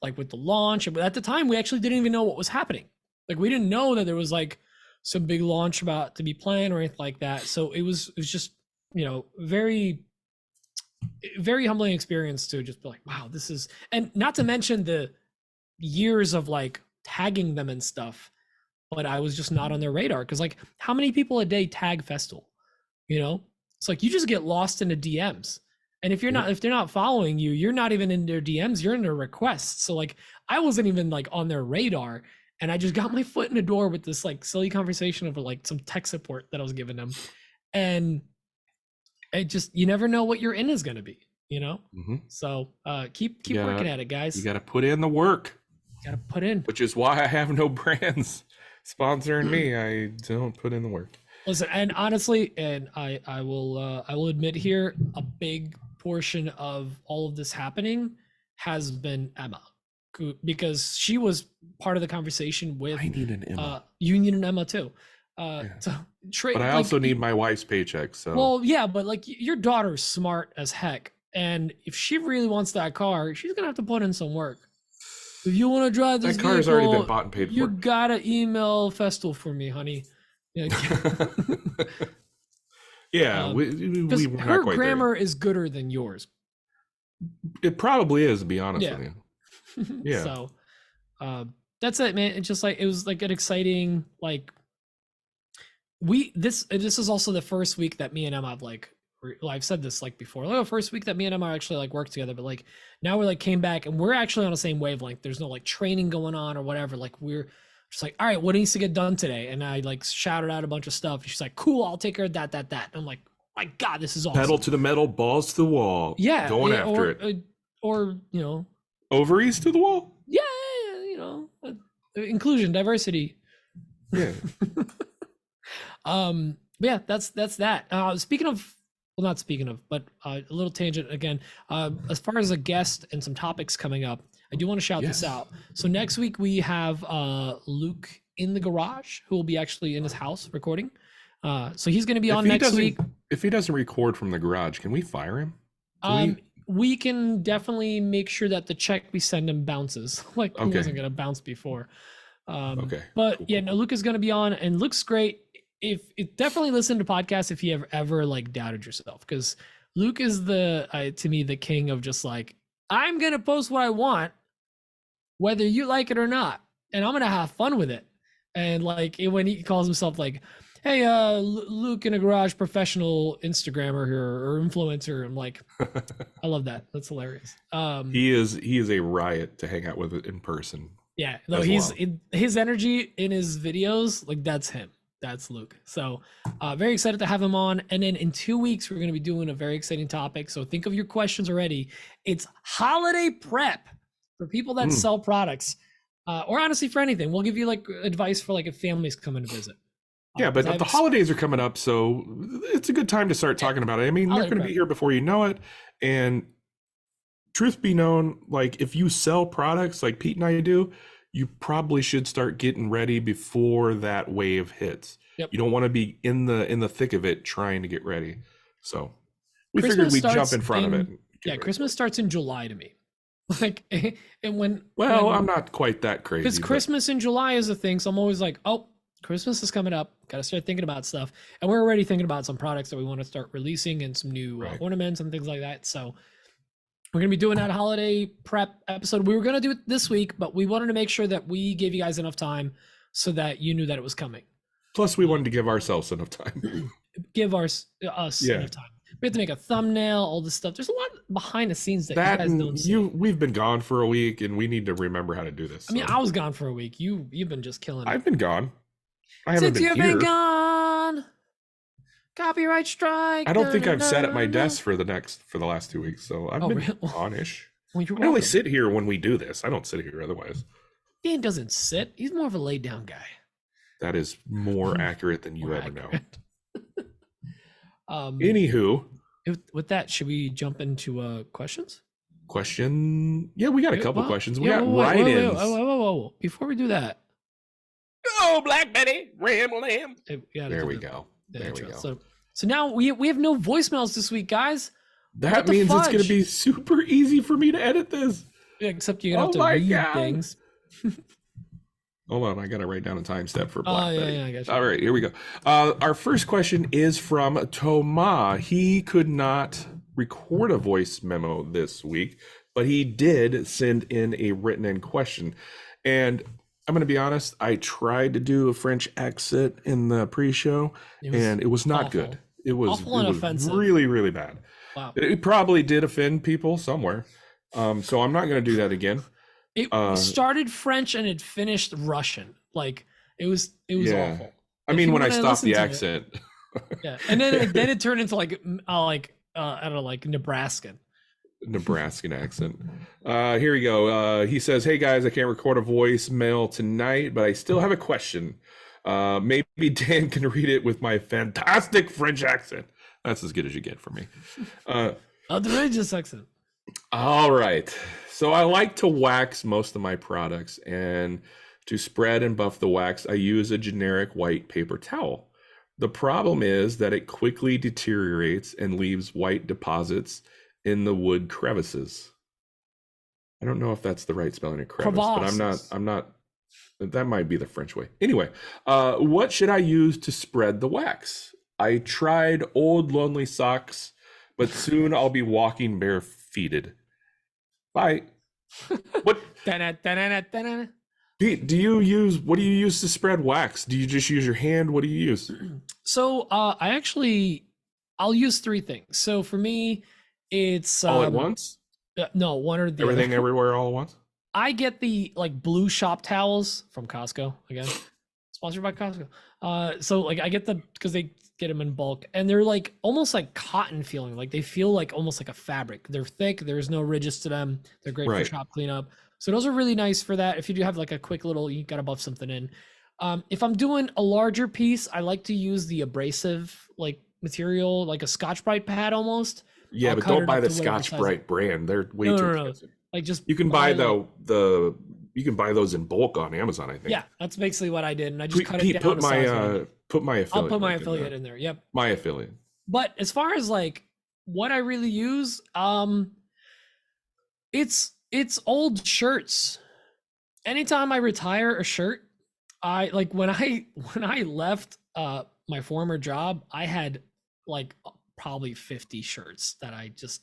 like with the launch. But at the time, we actually didn't even know what was happening. Like we didn't know that there was like some big launch about to be planned or anything like that. So it was just, you know, very, very humbling experience to just be like, wow, this is, and not to mention the years of like tagging them and stuff, but I was just not on their radar. Because like, how many people a day tag Festool? You know, it's like you just get lost in the DMs. And if you're not, if they're not following you, you're not even in their DMs, you're in their requests. So like, I wasn't even like on their radar. And I just got my foot in the door with this like silly conversation over like some tech support that I was giving them. And it just, you never know what your in is going to be, you know? So keep working at it, guys.
You got to put in the work.
Got to put in.
Which is why I have no brands sponsoring me. I don't put in the work.
Listen, and honestly, and I will admit here, a big portion of all of this happening has been Emma, because she was part of the conversation with.
I need an Emma.
You need an Emma too.
But I also need my wife's paycheck. So
well, yeah, but like your daughter's smart as heck, and if she really wants that car, she's gonna have to put in some work. If you want to drive this
that car's
vehicle,
already been bought and paid for.
You gotta email Festool for me, honey.
Yeah,
because her grammar is gooder than yours.
It probably is, to be honest with you. Yeah.
So that's it, man. It's just like it was like an exciting like this is also the first week that me and Emma have like I've said this like before. Like the first week that me and Emma actually like worked together, but like now we're like came back and we're actually on the same wavelength. There's no like training going on or whatever. Like we're just like, all right, what needs to get done today? And I like shouted out a bunch of stuff. She's like, cool, I'll take care of that. And I'm like, my God, this is awesome.
Pedal to the metal, balls to the wall.
Yeah.
Going after it.
Or, you know.
Ovaries to the wall?
Yeah, you know. Inclusion, diversity.
Yeah.
But yeah, that's that. Speaking of, well, not speaking of, but a little tangent again. As far as a guest and some topics coming up, I do want to shout this out. So next week we have Luke in the garage, who will be actually in his house recording. So he's going to be on next week.
If he doesn't record from the garage, can we fire him?
We can definitely make sure that the check we send him bounces. Like he wasn't going to bounce before. But cool. Yeah, no, Luke is going to be on, and Luke's great. If definitely listen to podcasts if you ever like doubted yourself, because Luke is to me the king of just like, I'm going to post what I want, whether you like it or not, and I'm going to have fun with it. And like when he calls himself like, hey, Luke in a garage professional Instagrammer here or influencer, I'm like, I love that. That's hilarious.
He is a riot to hang out with in person.
Yeah, no, his energy in his videos, like that's him. That's Luke. So very excited to have him on. And then in 2 weeks, we're going to be doing a very exciting topic. So think of your questions already. It's holiday prep for people that sell products, or honestly for anything. We'll give you like advice for like if families coming to visit.
Yeah, but the holidays are coming up, so it's a good time to start talking about it. I mean, they're going to be here before you know it. And truth be known, like if you sell products like Pete and I do, you probably should start getting ready before that wave hits. Yep. You don't want to be in the thick of it trying to get ready. So we figured we'd jump in front of it.
Yeah, Christmas starts in July to me. Like, and when
I'm not quite that crazy.
Because Christmas in July is a thing, so I'm always like, oh, Christmas is coming up. Got to start thinking about stuff. And we're already thinking about some products that we want to start releasing and some new ornaments and things like that. So we're going to be doing that holiday prep episode. We were going to do it this week, but we wanted to make sure that we gave you guys enough time so that you knew that it was coming.
Plus, we wanted to give ourselves enough time.
Give us enough time. We have to make a thumbnail, all this stuff. There's a lot behind the scenes that you guys don't see.
We've been gone for a week, and we need to remember how to do this.
I mean, I was gone for a week. You've been just killing it.
I've been gone. I haven't
Since you've been gone. Copyright strike.
I don't think I've sat at my desk for the last 2 weeks, so I've been on-ish.
Well,
I only sit here when we do this. I don't sit here otherwise.
Dan doesn't sit. He's more of a laid down guy.
That is more accurate than you ever know.
Anywho, with that, should we jump into questions?
Yeah, we got a couple questions. We got write-ins.
Whoa. Before we do that.
Oh, Black Betty, Ram.
There
we go.
So now we have no voicemails this week, guys.
That means it's going to be super easy for me to edit this.
Except you're gonna
Oh
have to
my
read
God.
things.
Hold on, I gotta write down a time step for Black Betty.
I got you.
All right, here we go. Our first question is from Toma. He could not record a voice memo this week, but he did send in a written-in question. And I'm gonna be honest, I tried to do a French accent in the pre-show, and it was not
awful.
good. It was,
Awful and offensive.
really, really bad.
Wow.
It probably did offend people somewhere. So I'm not gonna do that again.
It started French and it finished Russian. Like it was
Yeah.
awful.
I mean, when I stopped the accent.
Yeah, and then it turned into like I don't know, like Nebraskan.
Nebraskan accent. Here we go. He says, "Hey guys, I can't record a voicemail tonight, but I still have a question. Maybe Dan can read it with my fantastic French accent. That's as good as you get from me."
Outrageous accent.
All right. So I like to wax most of my products, and to spread and buff the wax, I use a generic white paper towel. The problem is that it quickly deteriorates and leaves white deposits in the wood crevices. I don't know if that's the right spelling of crevice,
Crevasses.
but I'm not, that might be the French way. Anyway, what should I use to spread the wax? I tried old lonely socks, but soon I'll be walking barefooted. Bye. What? Pete, what do you use to spread wax? Do you just use your hand? What do you use?
So I'll use three things. So for me, it's
all at once?
No, one or the
Everything
other.
everywhere all at once?
I get the like blue shop towels from Costco again, sponsored by Costco. So like I get because they get them in bulk, and they're like almost like cotton feeling. Like they feel like almost like a fabric. They're thick. There's no ridges to them. They're great for shop cleanup. So those are really nice for that. If you do have like a quick little, you got to buff something in. If I'm doing a larger piece, I like to use the abrasive like material, like a Scotch-Brite pad almost.
Yeah,
I'll
but
cut
don't
it
buy
up
the
to whatever
Scotch-Brite brand. They're way too expensive.
Like just
you can buy you can buy those in bulk on Amazon, I think.
Yeah, that's basically what I did, and I just cut
Pete,
it down.
put my affiliate.
I'll put my affiliate in there. Yep.
My affiliate.
But as far as like what I really use, it's old shirts. Anytime I retire a shirt, I like when I left my former job, I had like probably 50 shirts that I just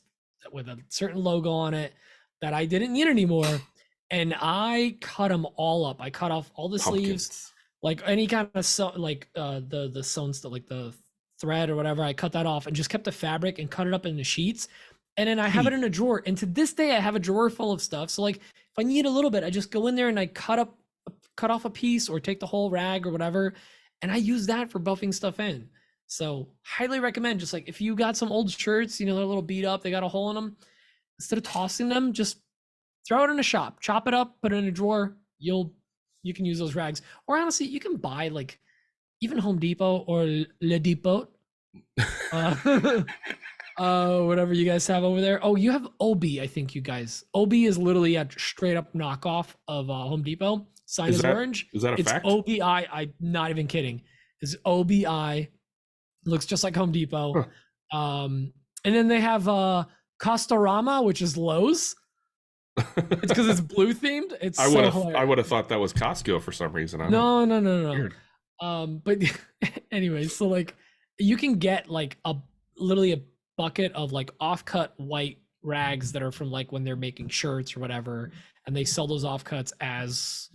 with a certain logo on it that I didn't need anymore, and I cut them all up. I cut off all the sleeves, like any kind of the sewn stuff, like the thread or whatever. I cut that off and just kept the fabric and cut it up into sheets. And then I have it in a drawer. And to this day, I have a drawer full of stuff. So like if I need a little bit, I just go in there and I cut off a piece or take the whole rag or whatever. And I use that for buffing stuff in. So highly recommend, just like if you got some old shirts, they're a little beat up, they got a hole in them, instead of tossing them, just throw it in a shop, chop it up, put it in a drawer. You can use those rags. Or honestly, you can buy like even Home Depot or Le Depot. Whatever you guys have over there. Oh, you have Obi, I think you guys. Obi is literally a straight up knockoff of Home Depot. Sign is orange.
Is that a fact?
It's OBI. I'm not even kidding. It's OBI. Looks just like Home Depot. Huh. And then they have Castorama, which is Lowe's. It's because it's blue themed. It's I
would have thought that was Costco for some reason.
No. Weird. But anyway, so like you can get like literally a bucket of like off-cut white rags that are from like when they're making shirts or whatever, and they sell those offcuts as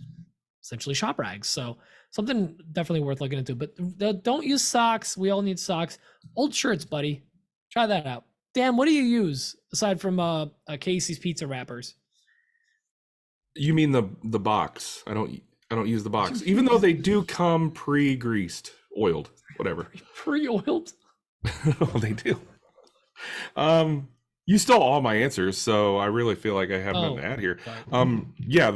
essentially shop rags. So something definitely worth looking into. But don't use socks. We all need socks. Old shirts, buddy. Try that out. Dan, what do you use aside from Casey's pizza wrappers?
You mean the box? I don't use the box, even though they do come pre-greased, oiled, whatever.
Pre-oiled?
Well, they do. You stole all my answers, so I really feel like I have nothing to add here. Yeah,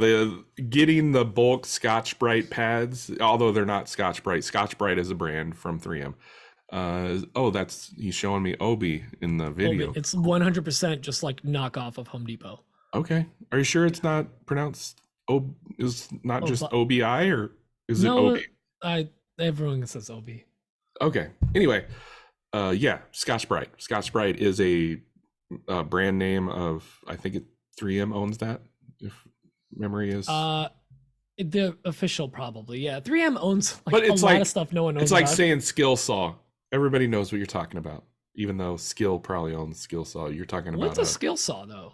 getting the bulk Scotch-Brite pads, although they're not Scotch-Brite. Scotch-Brite is a brand from 3M. He's showing me Obi in the video.
Obi. It's 100% just like knockoff of Home Depot.
Okay, are you sure it's not pronounced is not just OBI, or is it Obi?
Everyone says Obi.
Okay. Anyway, yeah, Scotch-Brite. Scotch-Brite is a brand name of, I think 3M owns that. if memory is.
The official probably, yeah. 3M owns like
but it's
a lot of stuff no one knows.
It's like
about.
saying skill saw. Everybody knows what you're talking about, even though skill probably owns skill saw. You're talking about
what's a skill saw though?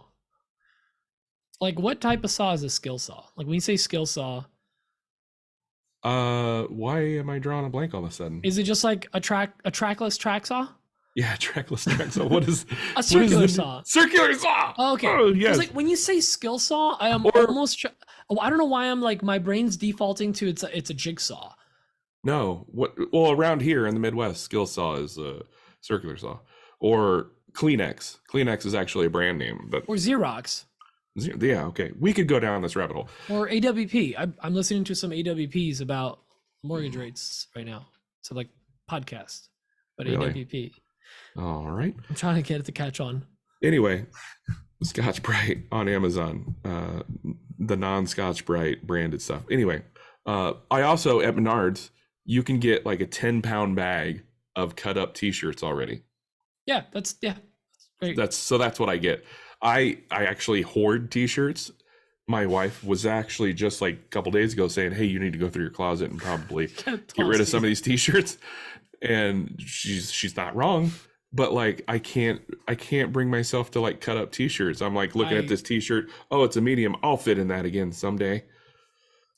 Like what type of saw is a skill saw? Like when you say skill saw,
why am I drawing a blank all of a sudden?
is it just like a trackless track saw?
Yeah, trackless track saw. What is
a circular saw?
Circular saw.
Oh, okay.
Oh, yes.
Like when you say skill saw, I am almost. I don't know why I'm like my brain's defaulting to it's a jigsaw.
No, well, around here in the Midwest, skill saw is a circular saw, or Kleenex. Kleenex is actually a brand name, but
or Xerox.
Yeah, okay. We could go down this rabbit hole.
Or AWP. I'm listening to some AWPs about mortgage rates right now. So like podcast, but really? AWP.
All right.
I'm trying to get it to catch on.
Anyway, Scotch Brite on Amazon, the non-Scotch Brite branded stuff. Anyway, I also at Menards, you can get like a 10-pound bag of cut up t-shirts already.
Yeah, that's great.
That's what I get. I actually hoard t-shirts. My wife was actually just like a couple days ago saying, hey, you need to go through your closet and probably get rid of some of these t-shirts. And she's not wrong, but like I can't bring myself to like cut up t-shirts. I'm like looking at this t-shirt. Oh, it's a medium. I'll fit in that again someday.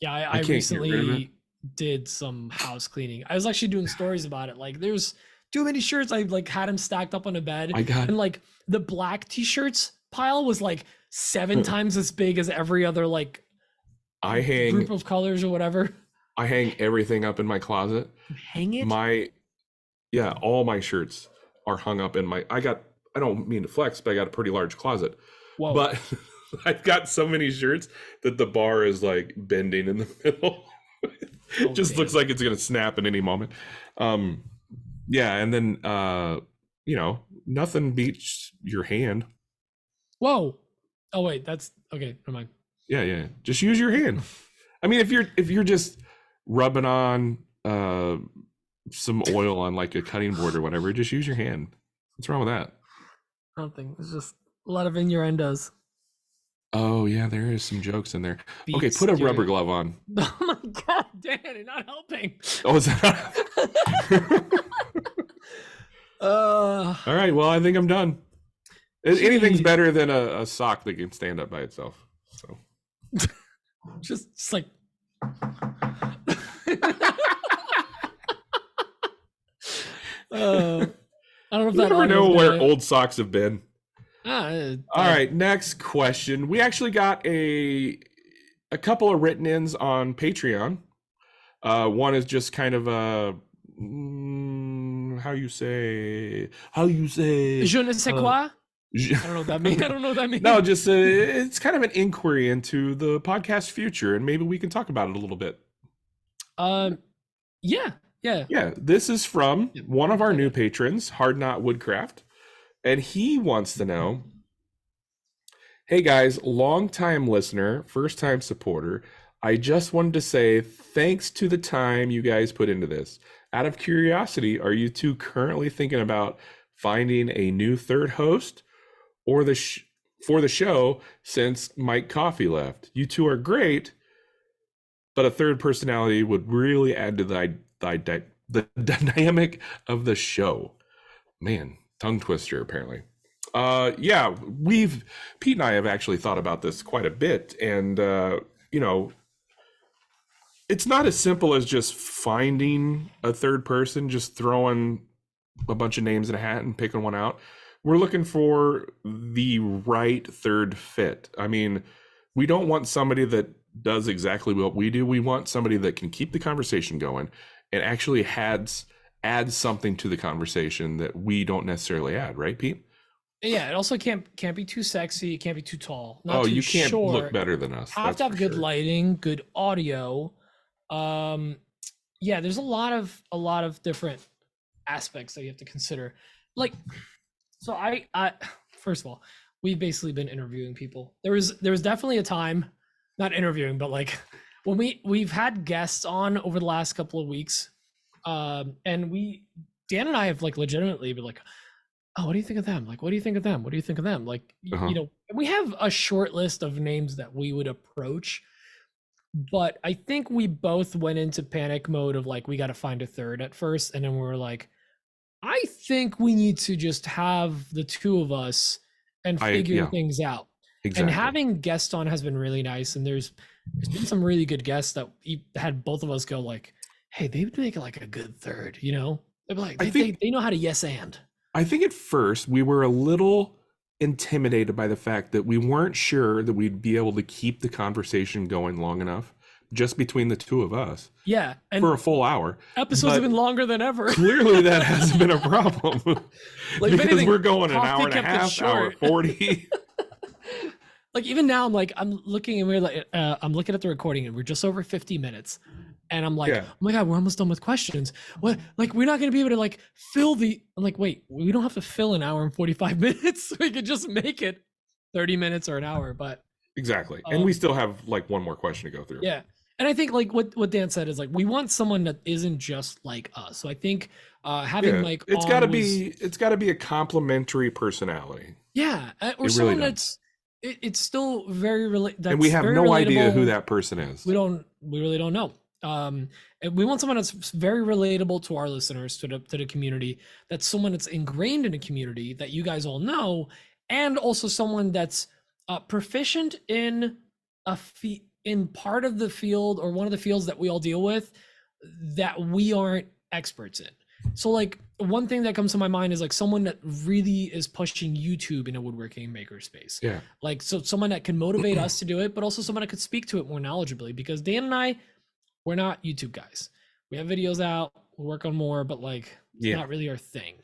Yeah, I recently did some house cleaning. I was actually doing stories about it. Like there's too many shirts. I like had them stacked up on a bed. And like the black t-shirts pile was like 7 times as big as every other like group of colors or whatever.
I hang everything up in my closet.
You hang it?
All my shirts are hung up in my I don't mean to flex, but I got a pretty large closet. Whoa. But I've got so many shirts that the bar is like bending in the middle. It just looks like it's gonna snap at any moment. Yeah, and then nothing beats your hand.
Whoa. Oh wait, that's okay. Never mind.
Yeah. Just use your hand. I mean, if you're just rubbing on some oil on like a cutting board or whatever, just use your hand. What's wrong with that?
Nothing. It's just a lot of innuendos.
Oh yeah, there is some jokes in there. Okay, put a rubber glove on.
Oh my god, Dan, you're not helping.
Oh, is that? All right. Well, I think I'm done. Anything's better than a sock that can stand up by itself. So,
just like. I don't know if that.
You never know where old socks have been.
All
right, next question. We actually got a couple of written-ins on Patreon. One is just kind of a how you say
je ne sais quoi. I don't know what that means.
No, just it's kind of an inquiry into the podcast future, and maybe we can talk about it a little bit.
Yeah.
This is from one of our new patrons, Hardknot Woodcraft, and he wants to know, hey guys, long-time listener, first-time supporter, I just wanted to say thanks to the time you guys put into this. Out of curiosity, are you two currently thinking about finding a new third host or for the show since Mike Coffey left? You two are great, but a third personality would really add to the dynamic of the show. Man, tongue twister apparently. Pete and I have actually thought about this quite a bit, and it's not as simple as just finding a third person, just throwing a bunch of names in a hat and picking one out. We're looking for the right third fit. I mean, we don't want somebody that does exactly what we do. We want somebody that can keep the conversation going and actually adds something to the conversation that we don't necessarily add, right, Pete?
Yeah, it also can't be too sexy. It can't be too tall.
You can't look better than us.
Have to have good lighting, good audio. There's a lot of different aspects that you have to consider. Like, so I first of all, we've basically been interviewing people. There was definitely a time, not interviewing, but like when we've had guests on over the last couple of weeks, and Dan and I have like legitimately been like, oh, what do you think of them? Like, what do you think of them? What do you think of them? Like,
Uh-huh.
you know, we have a short list of names that we would approach, but I think we both went into panic mode of like, we got to find a third at first. And then we were like, I think we need to just have the two of us and figure
Yeah,
things out. And
exactly.
having guests on has been really nice. And there's been some really good guests that had both of us go like, hey, they would make like a good third, you know? They'd be like, they know how to yes and.
I think at first we were a little intimidated by the fact that we weren't sure that we'd be able to keep the conversation going long enough just between the two of us.
Yeah. And
for a full hour.
Episodes have been longer than ever.
Clearly that hasn't been a problem.
Like,
because
anything,
we're going an hour and a
kept it
half, hour
short.
40.
Like even now I'm looking and we're like, I'm looking at the recording and we're just over 50 minutes. And I'm like,
Yeah.
oh my God, we're almost done with questions. What? Like, we're not going to be able to like fill the, I'm like, wait, we don't have to fill an hour and 45 minutes. We could just make it 30 minutes or an hour, but.
Exactly. And we still have like one more question to go through.
Yeah. And I think like what Dan said is like, we want someone that isn't just like us. So I think having Mike
it's got to be a complimentary personality.
Yeah. Or
it
someone
really
that's, it's still very
and we have no idea who that person is.
We really don't know. And we want someone that's very relatable to our listeners, to the community. That's someone that's ingrained in a community that you guys all know, and also someone that's proficient in in part of the field or one of the fields that we all deal with that we aren't experts in. So like one thing that comes to my mind is like someone that really is pushing YouTube in a woodworking makerspace.
Yeah.
Like, so someone that can motivate us to do it, but also someone that could speak to it more knowledgeably, because Dan and I, we're not YouTube guys. We have videos out, we work on more, but like, it's not really our thing.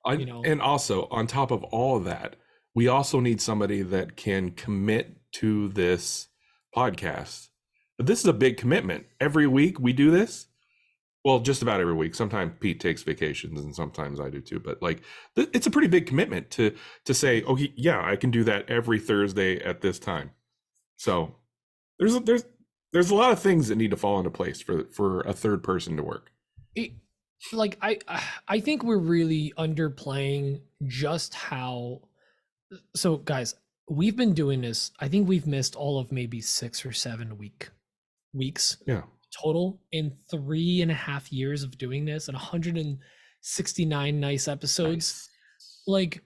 You know?
And also on top of all of that, we also need somebody that can commit to this podcast. But this is a big commitment. Every week we do this. Well, just about every week. Sometimes Pete takes vacations and sometimes I do too. But like, it's a pretty big commitment to say, oh yeah, I can do that every Thursday at this time. So there's a lot of things that need to fall into place for a third person to work.
Like I think we're really underplaying just how. So guys, we've been doing this. I think we've missed all of maybe 6 or 7 weeks.
Yeah.
Total in 3.5 years of doing this and 169 nice episodes. Nice. Like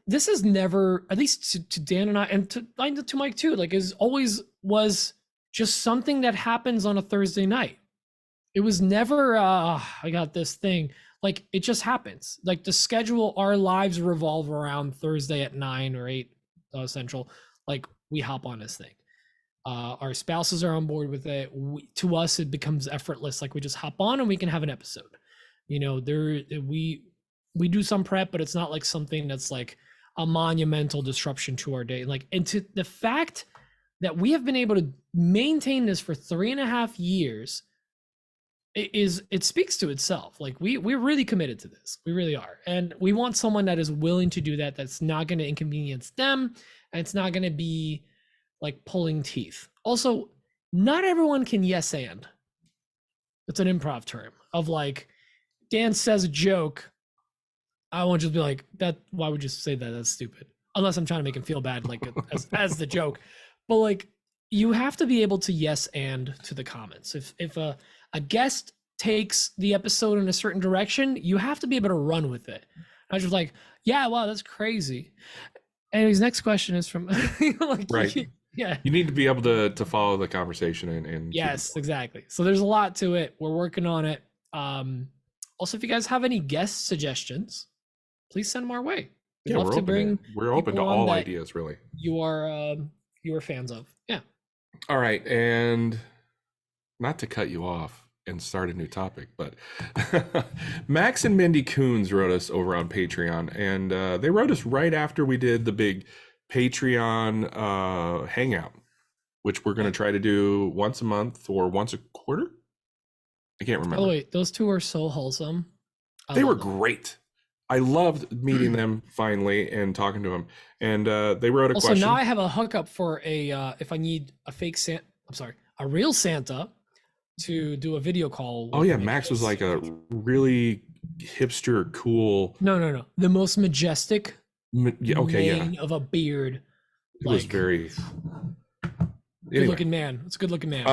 this is never, at least to Dan and I, and to Mike too, like is always was just something that happens on a Thursday night. It was never I got this thing. Like it just happens. Like the schedule, our lives revolve around Thursday at 9 or 8 Central. Like we hop on this thing. Our spouses are on board with it. To us, it becomes effortless. Like we just hop on and we can have an episode. You know, we do some prep, but it's not like something that's like a monumental disruption to our day. Like, and to the fact that we have been able to maintain this for 3.5 years, it speaks to itself. Like we're really committed to this. We really are, and we want someone that is willing to do that. That's not going to inconvenience them, and it's not going to be like pulling teeth. Also, not everyone can yes and. It's an improv term of like, Dan says a joke, I won't just be like, that, why would you say that? That's stupid. Unless I'm trying to make him feel bad, like as the joke. But like, you have to be able to yes and to the comments. If a guest takes the episode in a certain direction, you have to be able to run with it. I was just like, yeah, wow, that's crazy. Anyways, next question is from like,
right.
Yeah.
You need to be able to follow the conversation and
yes, exactly. So there's a lot to it. We're working on it. Also, if you guys have any guest suggestions, please send them our way.
We'd love to bring. We're open to all ideas, really.
You are fans of. Yeah.
All right, and not to cut you off and start a new topic, but Max and Mindy Coons wrote us over on Patreon, and they wrote us right after we did the big Patreon hangout, which we're going to try to do once a month or once a quarter. I can't remember.
Oh wait, those two are so wholesome.
They were great. I loved meeting them finally and talking to them. And they wrote a question.
So now I have a hookup for if I need a fake Santa. I'm sorry, a real Santa to do a video call.
Oh yeah, Max was like a really hipster cool.
No. The most majestic
Okay, yeah.
mane of a beard.
It was very
Good looking man. It's a good looking man.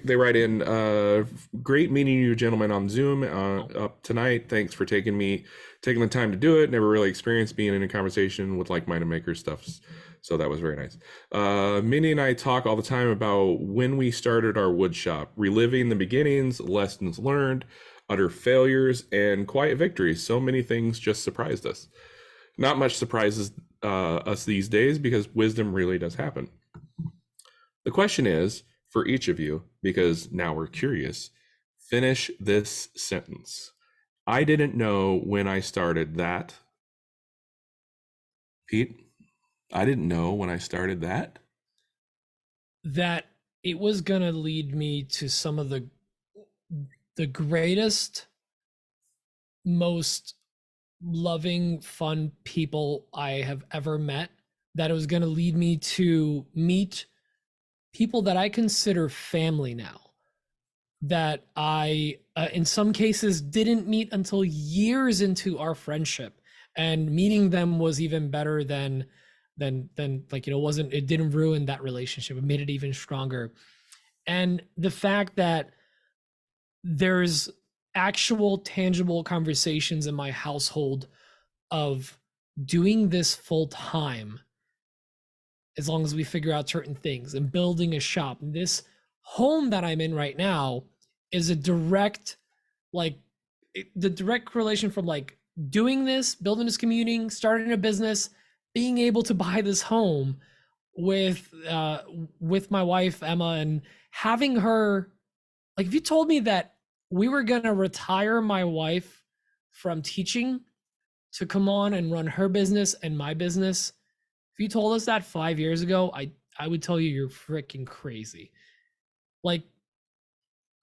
They write in, great meeting you gentlemen on Zoom up tonight. Thanks for taking the time to do it. Never really experienced being in a conversation with like-minded makers stuff. So that was very nice. Minnie and I talk all the time about when we started our wood shop, reliving the beginnings, lessons learned, utter failures, and quiet victories. So many things just surprised us. Not much surprises us these days because wisdom really does happen. The question is, for each of you, because now we're curious, finish this sentence. I didn't know when I started that. Pete, I didn't know when I started that.
That it was going to lead me to some of the greatest, most loving, fun people I have ever met. That it was going to lead me to meet people that I consider family now, that I, in some cases, didn't meet until years into our friendship, and meeting them was even better than like, it didn't ruin that relationship. It made it even stronger. And the fact that there's actual tangible conversations in my household of doing this full time, as long as we figure out certain things, and building a shop. This home that I'm in right now is a direct, the direct correlation from like doing this, building this community, starting a business, being able to buy this home with my wife, Emma, and having her, like, if you told me that we were going to retire my wife from teaching to come on and run her business and my business, if you told us that 5 years ago, I would tell you you're freaking crazy. Like,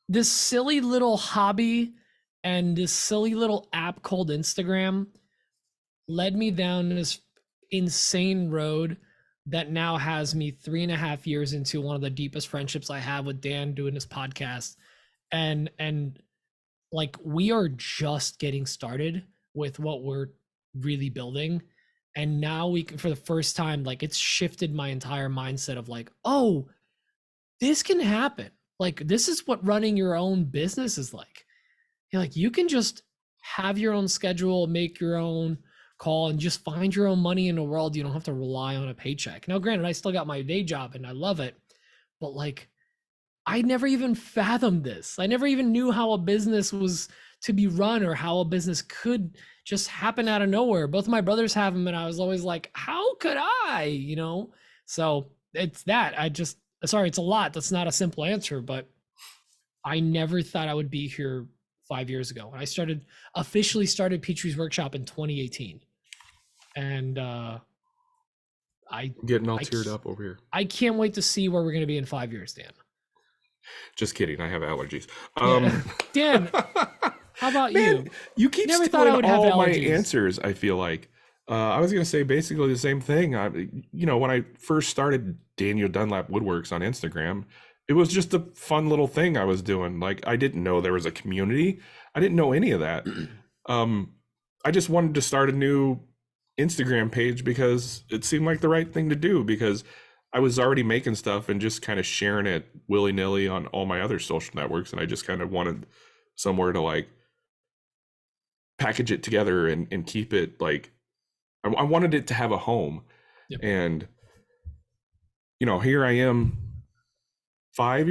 this silly little hobby and this silly little app called Instagram led me down this insane road that now has me 3.5 years into one of the deepest friendships I have with Dan doing this podcast. And like, we are just getting started with what we're really building. And now we can, for the first time, like, it's shifted my entire mindset of like, oh, this can happen. Like, this is what running your own business is like. You're like, you can just have your own schedule, make your own call, and just find your own money in the world. You don't have to rely on a paycheck. Now, granted, I still got my day job and I love it, but like, I never even fathomed this. I never even knew how a business was to be run, or how a business could just happen out of nowhere. Both of my brothers have them, and I was always like, how could I, So it's that. Sorry, it's a lot. That's not a simple answer, but I never thought I would be here 5 years ago. I officially started Petrie's Workshop in 2018. And I'm
getting all teared up over here.
I can't wait to see where we're going to be in 5 years, Dan.
Just kidding. I have allergies.
Dan, how about
Man,
you?
You keep
Never
stealing
thought I would have
all my
allergies.
answers, I feel like. I was going to say basically the same thing. When I first started Daniel Dunlap Woodworks on Instagram, it was just a fun little thing I was doing. Like, I didn't know there was a community. I didn't know any of that. I just wanted to start a new Instagram page because it seemed like the right thing to do, because I was already making stuff and just kind of sharing it willy-nilly on all my other social networks. And I just kind of wanted somewhere to like package it together and keep it like, I wanted it to have a home.
Yep.
And, here I am 6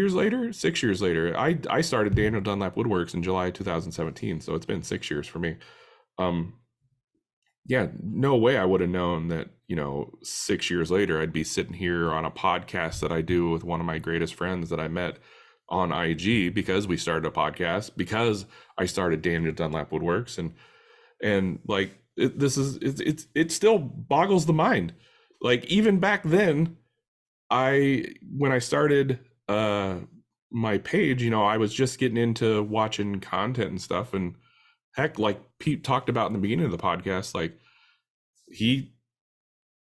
years later. I started Daniel Dunlap Woodworks in July 2017. So it's been 6 years for me. Yeah, no way I would have known that, 6 years later, I'd be sitting here on a podcast that I do with one of my greatest friends that I met on IG, because we started a podcast, because I started Daniel Dunlap Woodworks. And like, it still boggles the mind. Like, even back then, when I started my page, I was just getting into watching content and stuff. And heck, like Pete talked about in the beginning of the podcast, like, he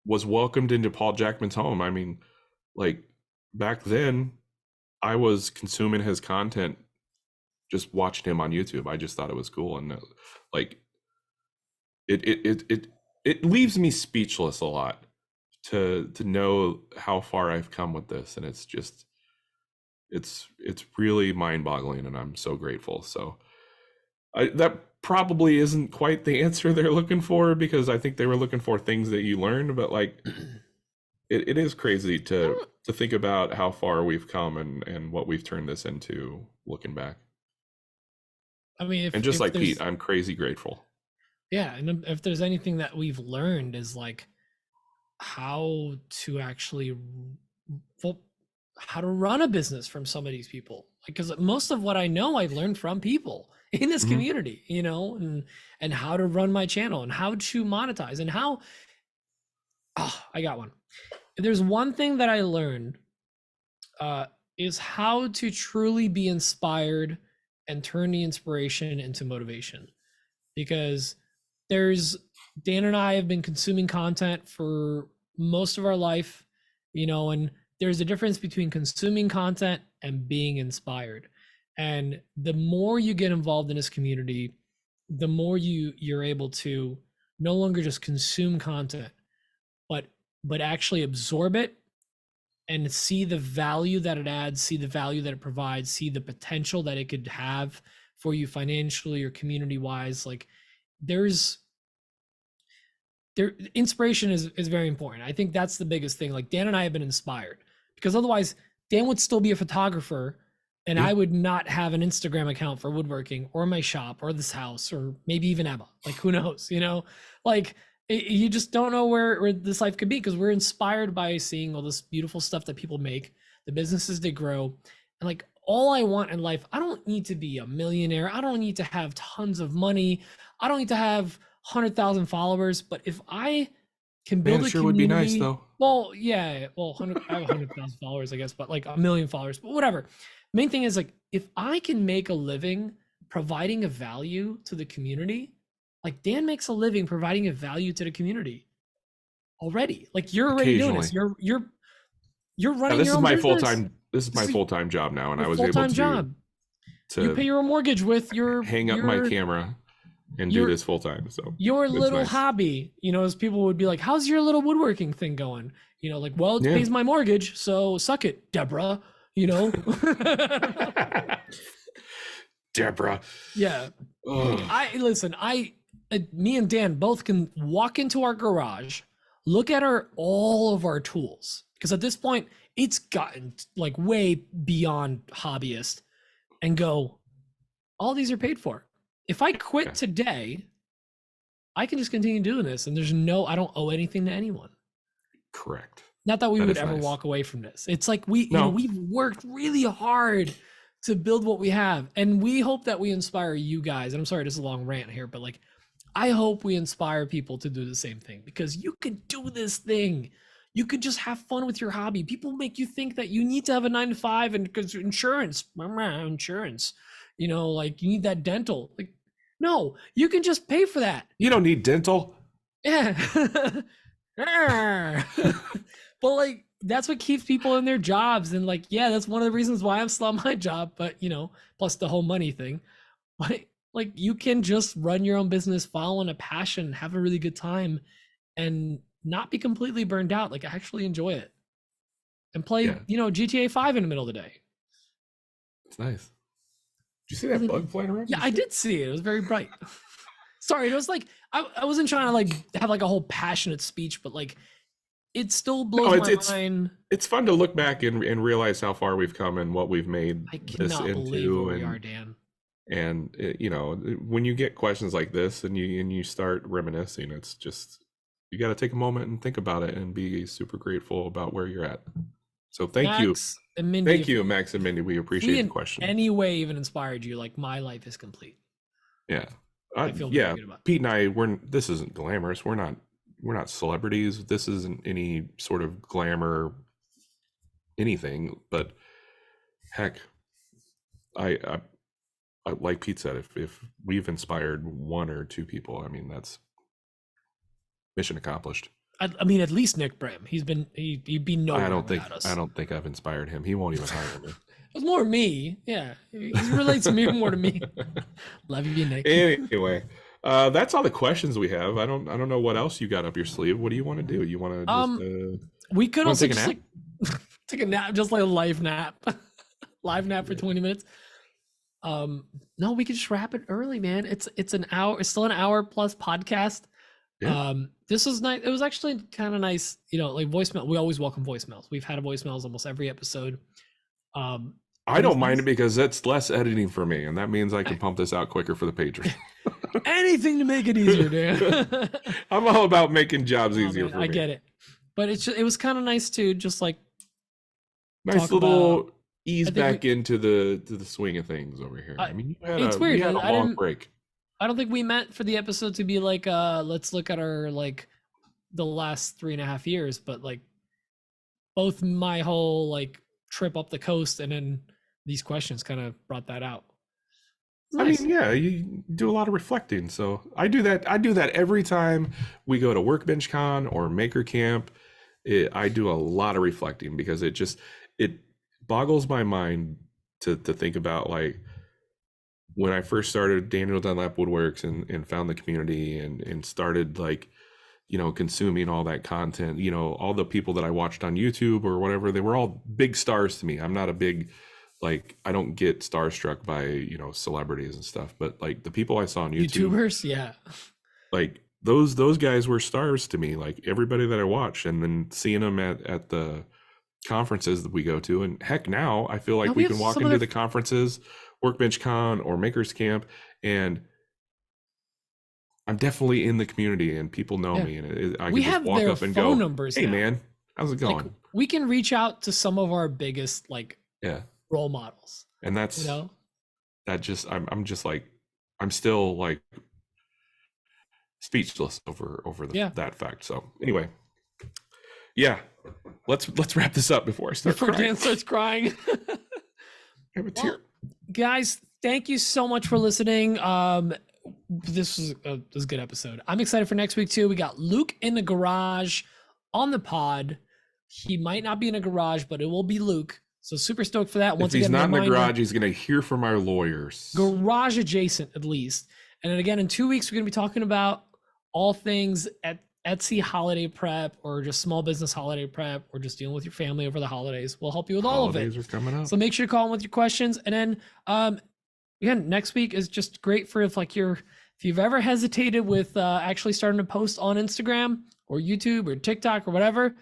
was welcomed into Paul Jackman's home. I mean, like, back then I was consuming his content just watching him on YouTube. I just thought it was cool, and like it leaves me speechless a lot to know how far I've come with this, and it's really mind-boggling, and I'm so grateful. So that probably isn't quite the answer they're looking for, because I think they were looking for things that you learned, but like it is crazy to think about how far we've come and what we've turned this into looking back.
I mean,
and just like Pete, I'm crazy grateful.
Yeah, and if there's anything that we've learned is like how to actually how to run a business from some of these people, because most of what I know I learned from people in this community, you know, and how to run my channel and how to monetize and how I got one. If there's one thing that I learned is how to truly be inspired and turn the inspiration into motivation, because Dan and I have been consuming content for most of our life, you know, and there's a difference between consuming content and being inspired. And the more you get involved in this community, the more you're able to no longer just consume content, but actually absorb it and see the value that it adds, see the value that it provides, see the potential that it could have for you financially or community wise. Like inspiration is very important. I think that's the biggest thing. Like Dan and I have been inspired, because otherwise Dan would still be a photographer and I would not have an Instagram account for woodworking or my shop or this house, or maybe even Emma. Like, who knows, you know, like you just don't know where this life could be, because we're inspired by seeing all this beautiful stuff that people make, the businesses they grow. And like, all I want in life, I don't need to be a millionaire. I don't need to have tons of money. I don't need to have 100,000 followers. But if I can build a community,
would be nice though.
Well, yeah, well, I have 100,000 followers, I guess, but like 1 million followers, but whatever. Main thing is, like, if I can make a living providing a value to the community, like Dan makes a living providing a value to the community already. Like, you're already doing this. You're running
this
your
is
own
my
business.
this is my full-time job now, and I was able
full-time job.
to
You pay your mortgage with your
hang up my camera and do this full time. So
your little hobby, you know, as people would be like, how's your little woodworking thing going? You know, like, well, it pays my mortgage, so suck it, Deborah, you know.
Deborah.
Yeah. Me and Dan both can walk into our garage, look at all of our tools, because at this point it's gotten like way beyond hobbyist, and go, all these are paid for. If I quit today, I can just continue doing this, and I don't owe anything to anyone.
Correct.
Not that we would ever walk away from this. It's like we've worked really hard to build what we have, and we hope that we inspire you guys. And I'm sorry, this is a long rant here, but like, I hope we inspire people to do the same thing, because you could do this thing. You could just have fun with your hobby. People make you think that you need to have a 9-to-5 and because insurance, you know, like you need that dental. Like, no, you can just pay for that.
You don't need dental.
Yeah. But like, that's what keeps people in their jobs. And like, yeah, that's one of the reasons why I'm still on my job, but you know, plus the whole money thing. But like, you can just run your own business, following a passion, have a really good time, and not be completely burned out. Like, actually enjoy it and play, you know, GTA 5 in the middle of the day.
It's nice. Did you see that bug flying around?
Yeah, I did see it. It was very bright. Sorry, it was like, I wasn't trying to like have like a whole passionate speech, but like, it still blows my mind. It's
fun to look back and realize how far we've come and what we've made
this into. Believe where we are, Dan.
And you know, when you get questions like this and you start reminiscing, it's just, you got to take a moment and think about it and be super grateful about where you're at. So thank you, Max and Mindy. We appreciate the question.
Any way even inspired you, like, my life is complete.
Yeah, I feel good about it. Pete and I, this isn't glamorous. We're not celebrities. This isn't any sort of glamour anything. But heck, I like Pete said, if we've inspired one or two people, I mean, that's mission accomplished.
I mean, at least Nick Brim. He'd be no.
I don't think I've inspired him. He won't even hire me.
was more me. Yeah, he relates more to me. Love you, Nick.
Anyway, that's all the questions we have. I don't know what else you got up your sleeve. What do you want to do? You want to just
we could also
take a
just
nap?
like take a nap, just like a live nap, live nap for 20 minutes. No, we could just wrap it early, man. It's an hour. It's still an hour plus podcast.
Yeah.
This was nice. It was actually kind of nice, like voicemail. We always welcome voicemails. We've had voicemails almost every episode.
I don't mind it because that's less editing for me, and that means I can pump this out quicker for the patrons.
Anything to make it easier, Dan.
I'm all about making jobs easier for me.
I get it, but it was kind of nice to just like
nice little ease back into the swing of things over here. I mean,
it's weird.
We had a long break.
I don't think we meant for the episode to be like, let's look at our like the last 3.5 years, but like both my whole like trip up the coast and then these questions kind of brought that out. Nice.
I mean, yeah, you do a lot of reflecting. So I do that every time we go to Workbench Con or Maker Camp. I do a lot of reflecting because it boggles my mind to think about like when I first started Daniel Dunlap Woodworks and found the community and started like, consuming all that content, all the people that I watched on YouTube or whatever, they were all big stars to me. I'm not a big, like, I don't get starstruck by, celebrities and stuff, but like the people I saw on YouTube,
YouTubers, yeah,
like those guys were stars to me, like everybody that I watched, and then seeing them at the conferences that we go to, and heck, now I feel like we can walk into the conferences, Workbench Con or Makers Camp, and I'm definitely in the community and people know me, and I can just walk up and go, numbers hey now. Man, how's it going?
Like, we can reach out to some of our biggest like role models,
and that's that just I'm just like I'm still like speechless over that fact. So anyway, let's wrap this up before I start crying.
Dan starts crying.
I have a tear.
Guys, thank you so much for listening. This was a good episode. I'm excited for next week too. We got Luke in the garage on the pod. He might not be in a garage, but it will be Luke. So super stoked for that.
Once if he's not in the garage, he's going to hear from our lawyers.
Garage adjacent, at least. And then again, in 2 weeks, we're going to be talking about all things at Etsy holiday prep or just small business holiday prep or just dealing with your family over the holidays. We'll help you with all of it.
Holidays are coming up.
So make sure to call in with your questions. And then again, next week is just great for if you've ever hesitated with actually starting to post on Instagram or YouTube or TikTok or whatever.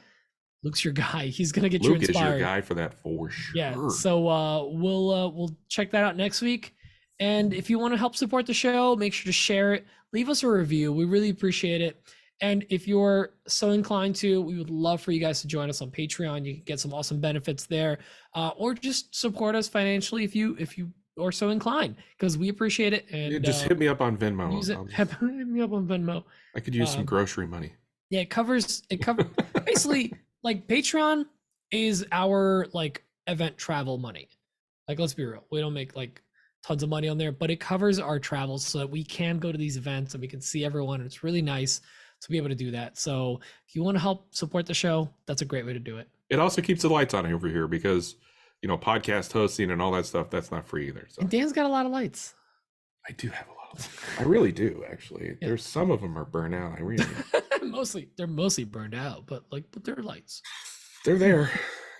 Luke's your guy. He's gonna get you inspired.
Luke is your guy for that for sure.
Yeah. So we'll check that out next week. And if you want to help support the show, make sure to share it. Leave us a review. We really appreciate it. And if you're so inclined to, we would love for you guys to join us on Patreon. You can get some awesome benefits there, or just support us financially if you are so inclined, because we appreciate it. And
just hit me up on Venmo.
Hit me up on Venmo.
I could use some grocery money.
Yeah, it covers basically like Patreon is our like event travel money. Like, let's be real, we don't make like tons of money on there, but it covers our travels so that we can go to these events and we can see everyone. It's really nice to be able to do that. So if you want to help support the show, that's a great way to do it.
It also keeps the lights on over here because podcast hosting and all that stuff, that's not free either. So
and Dan's got a lot of lights.
I do have a lot of lights. I really do, actually. Yeah. There's some of them are burnt out. I really
they're mostly burned out, but they're lights.
They're there.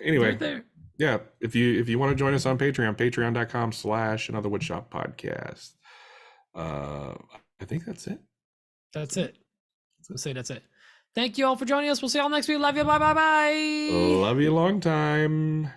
Anyway.
They're there.
Yeah. If you want to join us on Patreon, patreon.com/Another Woodshop Podcast. I think that's it.
That's it. Let's say that's it. Thank you all for joining us. We'll see y'all next week. Love you. Bye.
Love you long time.